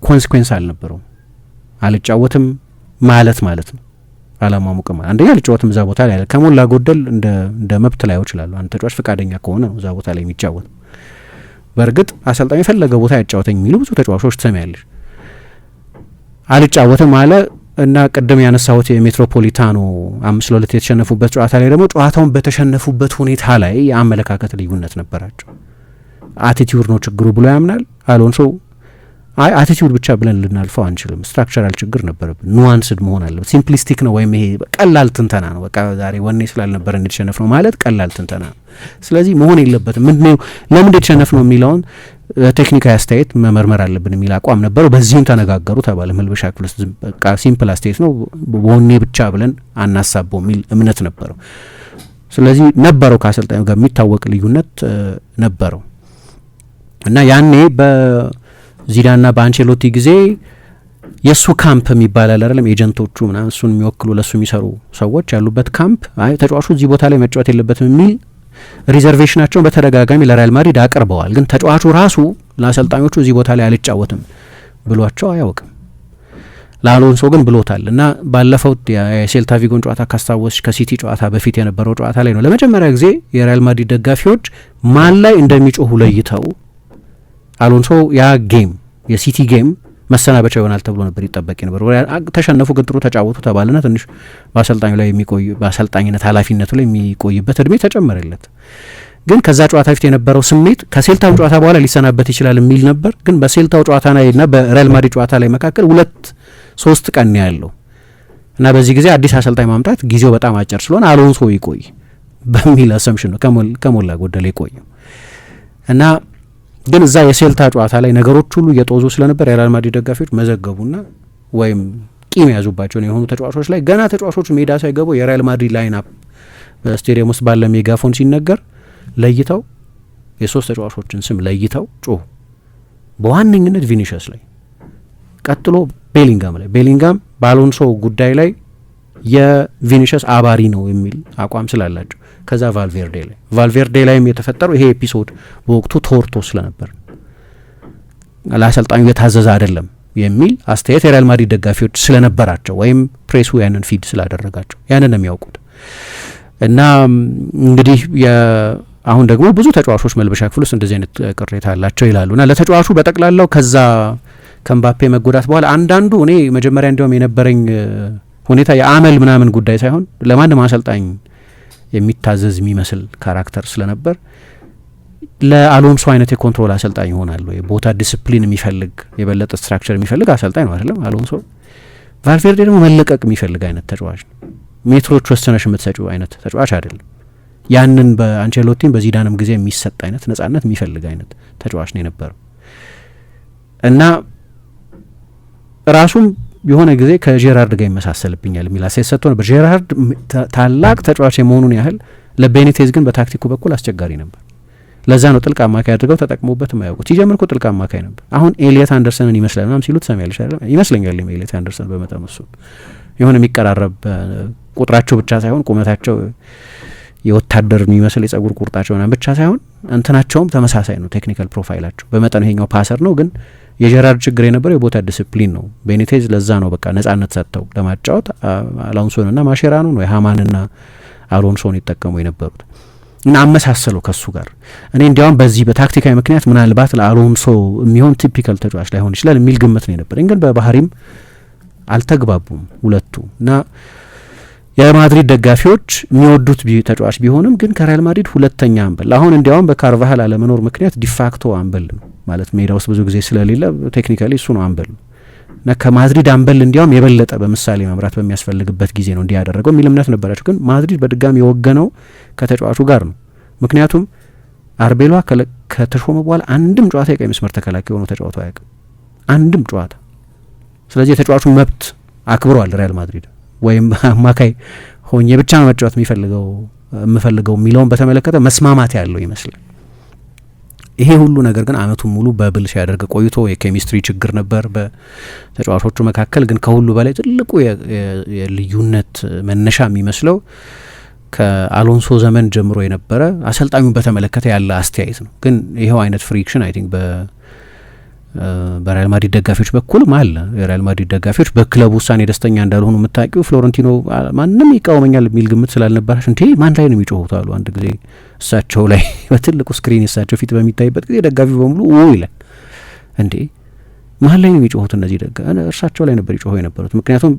ኮንሲኩዌንስ አልነበረውም። አልጫወትም ማለት ነው አላሟሙቅም ማለት አንደኛ አልጫወትም እዛ ቦታ ላይ ከሞላ ጎደል እንደ መብት ላይ ይችላል። አንድ ተጫዋች ፈቃደኛ ከሆነ ነው እዛ ቦታ ላይ የሚጫወት። በእርግጥ አሰልጣኝ የፈለገ ቦታ ያጫወተኝ የሚሉ ብዙ ተጫዋቾች ትሰሚያለሽ። አልጫወትም አለ እና ቅድም ያነሳሁት የሜትሮፖሊታኖ 5-2 የተሸነፉበት ጨዋታ ላይ ደግሞ ጨዋታውን በተሸነፉበት ሁኔታ ላይ የአመለካከት ልዩነት ነበራቸው። አቲቲዩድ ነው ችግሩ ብሎ ያምናል አሎንሶ። አይ አቲቲዩድ ብቻ ብለን ልናልፈው አንችልም፣ ስትራክቸራል ችግር ነበረብን፣ ኑዋንስድ መሆን አለበት። ሲምፕሊስቲክ ነው ወይም ይሄ ቀላል ትንተና ነው። በቃ ዛሬ ወኔ ስላልነበረ እንደተሸነፍ ነው ማለት ቀላል ትንተና ነው። ስለዚህ መሆን የለበትም። ምንድነው ለምን እንደተሸነፍ ነው የሚለውን ቴክኒካዊ አስተያየት መመርመር አለብን የሚል አቋም ነበረው። በዚህም ተነጋገሩ ተባለ። መልበሻ ክፍል ውስጥ በቃ ሲምፕል አስተያየት ነው ወኔ ብቻ ብለን አናሳበው የሚል እምነት ነበረው። ስለዚህ ነበረው ከአሰልጣኙ ጋር የሚታወቅ ልዩነት ነበረው እና ያኔ በዚዳንና በአንቸሎቲ ጊዜ የእሱ ካምፕ የሚባል አይደለም ኤጀንቶቹ ምናምን እሱን የሚወክሉ ለእሱ የሚሰሩ ሰዎች ያሉበት ካምፕ አይ ተጫዋቹ እዚህ ቦታ ላይ መጫወት የለበትም የሚል ሪዘርቬሽናቸውን በተደጋጋሚ ለሪያል ማድሪድ አቅርበዋል። ግን ተጫዋቹ ራሱ ለአሰልጣኞቹ እዚህ ቦታ ላይ አልጫወትም ብሏቸው አያውቅም። ለአሎንሶ ግን ብሎታል እና ባለፈው የሴልታ ቪጎን ጨዋታ ካስታወስሽ ከሲቲ ጨዋታ በፊት የነበረው ጨዋታ ላይ ነው ለመጀመሪያ ጊዜ የሪያል ማድሪድ ደጋፊዎች ማን ላይ እንደሚጮሁ ለይተው አሎንሶ ያ ጌም የሲቲ ጌም መሰናበቻ ይሆናል ተብሎ ነበር ይጠበቅ ነበር። ተሸነፉ ግን ጥሩ ተጫወቱ ተባለና ትንሽ በአሰልጣኙ ላይ የሚቆይ በአሰልጣኝነት ኃላፊነቱ ላይ የሚቆይበት እድሜ ተጨመረለት። ግን ከዛ ጨዋታ በፊት የነበረው ስሜት ከሴልታው ጨዋታ በኋላ ሊሰናበት ይችላል የሚል ነበር። ግን በሴልታው ጨዋታ ላይና በሪያል ማድሪድ ጨዋታ ላይ መካከል 2-3 ቀን ያለው እና በዚህ ጊዜ አዲስ አሰልጣኝ ማምጣት ጊዜው በጣም አጭር ስለሆነ አሎንሶ ይቆይ በሚል አሰምሽን ነው ከሞላ ጎደል ይቆይ እና ግን እዛ የሴልታ ጨዋታ ላይ ነገሮች ሁሉ እየጦዙ ስለነበር የሪያል ማድሪድ ደጋፊዎች መዘገቡና ወይም ቂም ያዙባቸው የሆኑ ተጫዋቾች ላይ ገና ተጫዋቾቹ ሜዳ ሳይገቡ የሪያል ማድሪድ ላይንአፕ በስቴዲየም ውስጥ ባለ ሜጋፎን ሲነገር ለይተው የሶስት ተጫዋቾችን ስም ለይተው ጮሁ። በዋነኝነት ቪኒሽስ ላይ፣ ቀጥሎ ቤሊንጋም ላይ። ቤሊንጋም በአሎንሶ ጉዳይ ላይ የቪኒሽስ አባሪ ነው የሚል አቋም ስላላቸው ከዛ ቫልቬርዴ ላይም የተፈጠረው ይሄ ኤፒሶድ በወቅቱ ተወርቶ ስለነበር ለአሰልጣኙ የታዘዘ አይደለም የሚል አስተያየት የሪያል ማድሪድ ደጋፊዎች ስለነበራቸው ወይም ፕሬሱ ያንን ፊድ ስላደረጋቸው ያንን ነው የሚያውቁት። እና እንግዲህ አሁን ደግሞ ብዙ ተጫዋቾች መልበሻ ክፍል ውስጥ እንደዚህ አይነት ቅሬታ አላቸው ይላሉና ለተጫዋቹ በጠቅላላው ከዛ ከምባፔ መጎዳት በኋላ አንዳንዱ እኔ መጀመሪያ እንዲያውም የነበረኝ ሁኔታ የአመል ምናምን ጉዳይ ሳይሆን ለማንም አሰልጣኝ የሚታዘዝ የሚመስል ካራክተር ስለነበር ለአሎንሶ አይነት የኮንትሮል አሰልጣኝ ይሆናል ወይ ቦታ ዲሲፕሊን የሚፈልግ የበለጠ ስትራክቸር የሚፈልግ አሰልጣኝ ነው አይደለም አሎንሶ። ቫልቬርዴ ደግሞ መለቀቅ የሚፈልግ አይነት ተጫዋች ነው። ሜትሮች ወሰነሽ የምትሰጪው አይነት ተጫዋች አይደለም። ያንን በአንቸሎቲም በዚዳንም ጊዜ የሚሰጥ አይነት ነጻነት የሚፈልግ አይነት ተጫዋች ነው የነበረው እና ራሱም የሆነ ጊዜ ከጄራርድ ጋር ይመሳሰልብኛል የሚል አስተያየት ሰጥቶ ነበር። ጄራርድ ታላቅ ተጫዋች የመሆኑን ያህል ለቤኒቴዝ ግን በታክቲኩ በኩል አስቸጋሪ ነበር። ለዛ ነው ጥልቅ አማካይ አድርገው ተጠቅሞበት የማያውቁት። ሲጀምር እኮ ጥልቅ አማካይ ነበር። አሁን ኤሊየት አንደርሰንን ይመስላል ምናምን ሲሉት ሰሚያለሽ አይደል? ይመስለኛል ኤሊየት አንደርሰን በመጠኑ እሱ የሆነ የሚቀራረብ ቁጥራቸው ብቻ ሳይሆን ቁመታቸው የወታደር የሚመስል የጸጉር ቁርጣቸው ምናምን ብቻ ሳይሆን እንትናቸውም ተመሳሳይ ነው። ቴክኒካል ፕሮፋይላቸው በመጠኑ ይሄኛው ፓሰር ነው። ግን የጀራርድ ችግር የነበረው የቦታ ዲሲፕሊን ነው። ቤኒቴዝ ለዛ ነው በቃ ነጻነት ሰጥተው ለማጫወት አሎንሶንና ማሼራኖን ወይ ሃማንና አሎንሶን ይጠቀሙ የነበሩት እና አመሳሰለው ከሱ ጋር። እኔ እንዲያውም በዚህ በታክቲካዊ ምክንያት ምናልባት ለአሎንሶ የሚሆን ቲፒካል ተጫዋች ላይሆን ይችላል የሚል ግምት ነው የነበረኝ። ግን በባህሪም አልተግባቡም ሁለቱ እና የማድሪድ ደጋፊዎች የሚወዱት ተጫዋች ቢሆንም ግን ከሪያል ማድሪድ ሁለተኛ አምበል አሁን እንዲያውም በካርቫሃል አለመኖር ምክንያት ዲፋክቶ አምበል ነው ማለት ሜዳ ውስጥ ብዙ ጊዜ ስለሌለ ቴክኒካሊ እሱ ነው አምበል እና ከማድሪድ አምበል እንዲያውም የበለጠ በምሳሌ መምራት በሚያስፈልግበት ጊዜ ነው እንዲህ ያደረገው የሚል እምነት ነበራቸው። ግን ማድሪድ በድጋሚ የወገነው ከተጫዋቹ ጋር ነው። ምክንያቱም አርቤሏ ከተሾመ በኋላ አንድም ጨዋታ የቀይ መስመር ተከላካይ ሆኖ ተጫውቶ አያውቅም፣ አንድም ጨዋታ። ስለዚህ የተጫዋቹን መብት አክብሯል ሪያል ማድሪድ። ወይም አማካይ ሆኜ ብቻ ነው መጫወት የምፈልገው የሚለውን በተመለከተ መስማማት ያለው ይመስላል። ይሄ ሁሉ ነገር ግን አመቱን ሙሉ በብል ሲያደርግ ቆይቶ የኬሚስትሪ ችግር ነበር በተጫዋቾቹ መካከል። ግን ከሁሉ በላይ ትልቁ የልዩነት መነሻ የሚመስለው ከአሎንሶ ዘመን ጀምሮ የነበረ አሰልጣኙን በተመለከተ ያለ አስተያየት ነው። ግን ይኸው አይነት ፍሪክሽን አይ ቲንክ በሪያል ማድሪድ ደጋፊዎች በኩልም አለ። የሪያል ማድሪድ ደጋፊዎች በክለቡ ውሳኔ ደስተኛ እንዳልሆኑ የምታውቂው ፍሎረንቲኖ ማንም ይቃወመኛል የሚል ግምት ስላልነበራቸው እንዴ ማን ላይ ነው የሚጮሁት አሉ። አንድ ጊዜ እሳቸው ላይ በትልቁ ስክሪን እሳቸው ፊት በሚታይበት ጊዜ ደጋፊው በሙሉ ይላል። እንዴ ማን ላይ ነው የሚጮሁት እነዚህ እርሳቸው ላይ ነበር ይጮሁ የነበሩት። ምክንያቱም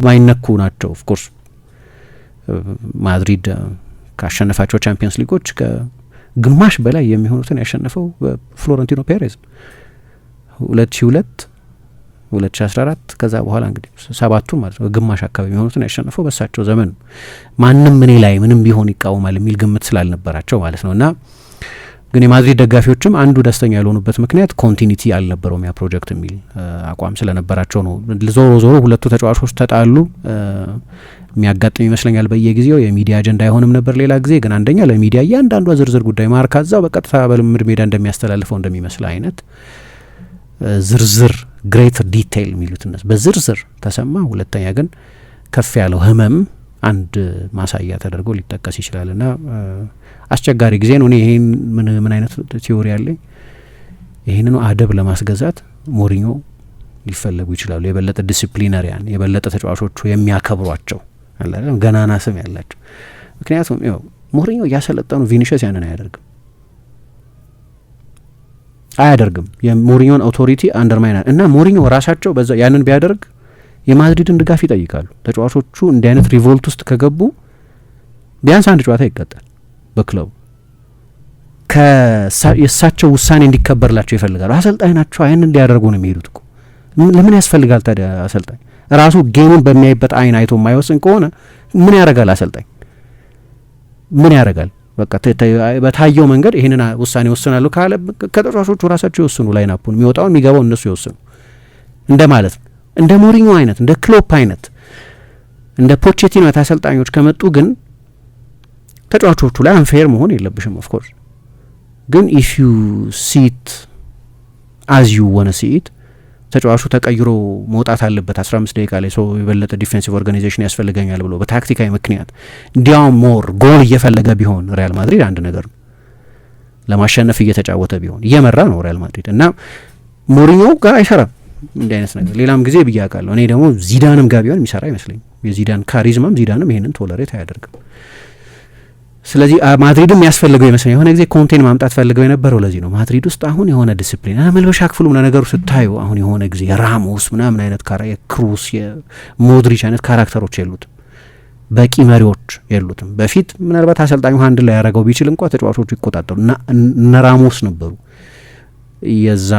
ማይነኩ ናቸው። ኦፍኮርስ ማድሪድ ካሸነፋቸው ቻምፒየንስ ሊጎች ከግማሽ በላይ የሚሆኑትን ያሸነፈው ፍሎረንቲኖ ፔሬዝ 2002 2014 ከዛ በኋላ እንግዲህ ሰባቱን ማለት ነው ግማሽ አካባቢ የሚሆኑትን ያሸነፈው በሳቸው ዘመን ነው። ማንም እኔ ላይ ምንም ቢሆን ይቃወማል የሚል ግምት ስላልነበራቸው ማለት ነው። እና ግን የማድሪድ ደጋፊዎችም አንዱ ደስተኛ ያልሆኑበት ምክንያት ኮንቲኒቲ አልነበረውም ያ ፕሮጀክት የሚል አቋም ስለነበራቸው ነው። ዞሮ ሁለቱ ተጫዋቾች ተጣሉ የሚያጋጥም ይመስለኛል በየጊዜው የሚዲያ አጀንዳ አይሆንም ነበር ሌላ ጊዜ። ግን አንደኛ ለሚዲያ እያንዳንዷ ዝርዝር ጉዳይ ማርካ እዛው በቀጥታ በልምድ ሜዳ እንደሚያስተላልፈው እንደሚመስል አይነት ዝርዝር ግሬተር ዲቴይል የሚሉት እነሱ በዝርዝር ተሰማ። ሁለተኛ ግን ከፍ ያለው ህመም አንድ ማሳያ ተደርጎ ሊጠቀስ ይችላል። እና አስቸጋሪ ጊዜ ነው። እኔ ይሄን ምን አይነት ቲዮሪ አለኝ፣ ይሄንኑ አደብ ለማስገዛት ሞሪኞ ሊፈለጉ ይችላሉ። የበለጠ ዲሲፕሊነሪያን፣ የበለጠ ተጫዋቾቹ የሚያከብሯቸው አላለም ገናና ስም ያላቸው። ምክንያቱም ያው ሞሪኞ እያሰለጠኑ ቪኒሽስ ያንን አያደርግም የሞሪኞን አውቶሪቲ አንደርማይን እና ሞሪኞ ራሳቸው በዛ ያንን ቢያደርግ የማድሪድን ድጋፍ ይጠይቃሉ። ተጫዋቾቹ እንዲህ አይነት ሪቮልት ውስጥ ከገቡ ቢያንስ አንድ ጨዋታ ይቀጣል በክለቡ። የእሳቸው ውሳኔ እንዲከበርላቸው ይፈልጋሉ። አሰልጣኝ ናቸው፣ አይን እንዲያደርጉ ነው የሚሄዱት እኮ። ለምን ያስፈልጋል ታዲያ? አሰልጣኝ ራሱ ጌሙን በሚያይበት አይን አይቶ የማይወስን ከሆነ ምን ያደርጋል? አሰልጣኝ ምን ያደርጋል? በቃ በታየው መንገድ ይሄንን ውሳኔ ወስናሉ ካለ ከተጫዋቾቹ ራሳቸው ይወስኑ። ላይናፑን የሚወጣውን የሚገባው እነሱ ይወስኑ እንደ ማለት ነው። እንደ ሞሪኞ አይነት እንደ ክሎፕ አይነት እንደ ፖቼቲኖ አሰልጣኞች ከመጡ ግን ተጫዋቾቹ ላይ አንፌር መሆን የለብሽም። ኦፍ ኮርስ ግን ኢፍ ዩ ሲት አዝ ዩ ዋና ሲት ተጫዋቹ ተቀይሮ መውጣት አለበት 15 ደቂቃ ላይ ሰው የበለጠ ዲፌንሲቭ ኦርጋናይዜሽን ያስፈልገኛል ብሎ በታክቲካዊ ምክንያት እንዲያውም ሞር ጎል እየፈለገ ቢሆን ሪያል ማድሪድ አንድ ነገር ነው። ለማሸነፍ እየተጫወተ ቢሆን እየመራ ነው ሪያል ማድሪድ እና ሞሪኞ ጋር አይሰራም እንዲህ አይነት ነገር። ሌላም ጊዜ ብያቃለሁ። እኔ ደግሞ ዚዳንም ጋር ቢሆን የሚሰራ አይመስለኝም። የዚዳን ካሪዝማም ዚዳንም ይሄንን ቶለሬት አያደርግም። ስለዚህ ማድሪድም ያስፈልገው ይመስለኛል። የሆነ ጊዜ ኮንቴን ማምጣት ፈልገው የነበረው ለዚህ ነው። ማድሪድ ውስጥ አሁን የሆነ ዲሲፕሊን መልበሻ ክፍሉም ለነገሩ ስታዩ አሁን የሆነ ጊዜ የራሞስ ምናምን አይነት የክሩስ የሞድሪች አይነት ካራክተሮች የሉትም፣ በቂ መሪዎች የሉትም። በፊት ምናልባት አሰልጣኙ አንድ ላይ ያደረገው ቢችል እንኳ ተጫዋቾቹ ይቆጣጠሩ እና እነ ራሞስ ነበሩ የዛ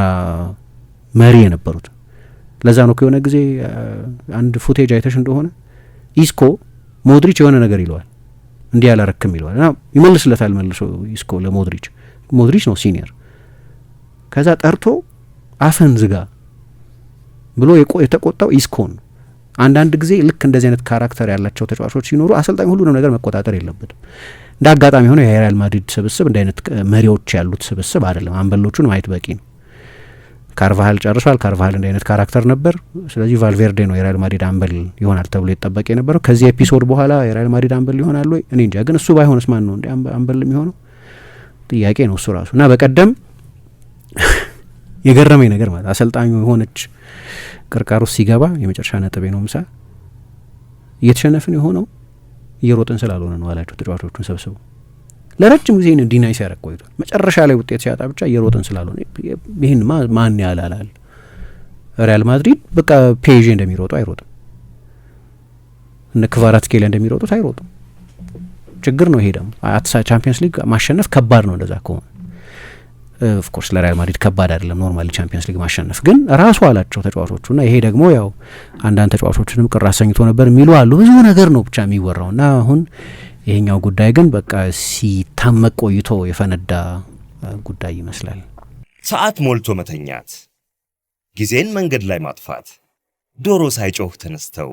መሪ የነበሩት። ለዛ ነው የሆነ ጊዜ አንድ ፉቴጅ አይተሽ እንደሆነ ኢስኮ ሞድሪች የሆነ ነገር ይለዋል፣ እንዲህ ያላረክም ይለዋል እና ይመልስለታል መልሶ ኢስኮ ለሞድሪች። ሞድሪች ነው ሲኒየር። ከዛ ጠርቶ አፈን ዝጋ ብሎ የተቆጣው ኢስኮን። አንዳንድ ጊዜ ልክ እንደዚህ አይነት ካራክተር ያላቸው ተጫዋቾች ሲኖሩ አሰልጣኝ ሁሉንም ነገር መቆጣጠር የለበትም። እንደ አጋጣሚ ሆነ የሪያል ማድሪድ ስብስብ እንደ አይነት መሪዎች ያሉት ስብስብ አይደለም። አንበሎቹን ማየት በቂ ነው። ካርቫሃል ጨርሷል። ካርቫሃል እንደ አይነት ካራክተር ነበር። ስለዚህ ቫልቬርዴ ነው የሪያል ማድሪድ አንበል ይሆናል ተብሎ ይጠበቅ የነበረው። ከዚህ ኤፒሶድ በኋላ የሪያል ማድሪድ አንበል ይሆናል ወይ እኔ እንጃ። ግን እሱ ባይሆንስ ማን ነው እንደ አንበል የሚሆነው ጥያቄ ነው እሱ ራሱ። እና በቀደም የገረመኝ ነገር ማለት አሰልጣኙ የሆነች ቅርቃር ውስጥ ሲገባ የመጨረሻ ነጥቤ ነው ምሳ እየተሸነፍን የሆነው እየሮጥን ስላልሆነ ነው አላቸው ተጫዋቾቹን ሰብስበው። ለረጅም ጊዜ ዲናይ ሲያረግ ቆይቷል። መጨረሻ ላይ ውጤት ሲያጣ ብቻ እየሮጥን ስላልሆነ ይህን ማን ያላላል። ሪያል ማድሪድ በቃ ፔዤ እንደሚሮጡ አይሮጥም፣ እነ ክቫራትስኬሊያ እንደሚሮጡት አይሮጡም። ችግር ነው ይሄ ደግሞ። ቻምፒየንስ ሊግ ማሸነፍ ከባድ ነው እንደዛ ከሆነ። ኦፍኮርስ ለሪያል ማድሪድ ከባድ አይደለም ኖርማሊ ቻምፒየንስ ሊግ ማሸነፍ፣ ግን ራሱ አላቸው ተጫዋቾቹ። ና ይሄ ደግሞ ያው አንዳንድ ተጫዋቾችንም ቅር አሰኝቶ ነበር የሚሉ አሉ። ብዙ ነገር ነው ብቻ የሚወራው ና አሁን ይሄኛው ጉዳይ ግን በቃ ሲታመቅ ቆይቶ የፈነዳ ጉዳይ ይመስላል። ሰዓት ሞልቶ መተኛት፣ ጊዜን መንገድ ላይ ማጥፋት፣ ዶሮ ሳይጮህ ተነስተው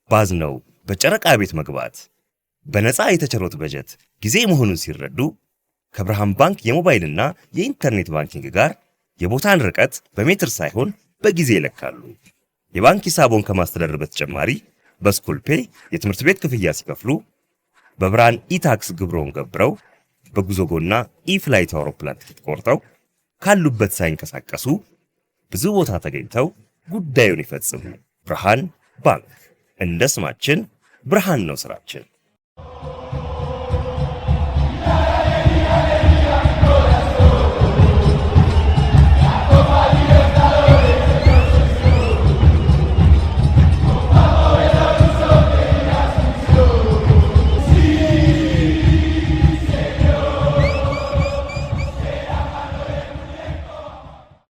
ባዝነው በጨረቃ ቤት መግባት፣ በነፃ የተቸሮት በጀት ጊዜ መሆኑን ሲረዱ ከብርሃን ባንክ የሞባይልና የኢንተርኔት ባንኪንግ ጋር የቦታን ርቀት በሜትር ሳይሆን በጊዜ ይለካሉ። የባንክ ሂሳቦን ከማስተዳደር በተጨማሪ በስኩል ፔይ የትምህርት ቤት ክፍያ ሲከፍሉ፣ በብርሃን ኢታክስ ግብሮን ገብረው፣ በጉዞጎና ኢፍላይት አውሮፕላን ትኬት ቆርጠው ካሉበት ሳይንቀሳቀሱ ብዙ ቦታ ተገኝተው ጉዳዩን ይፈጽሙ። ብርሃን ባንክ፣ እንደ ስማችን ብርሃን ነው ስራችን።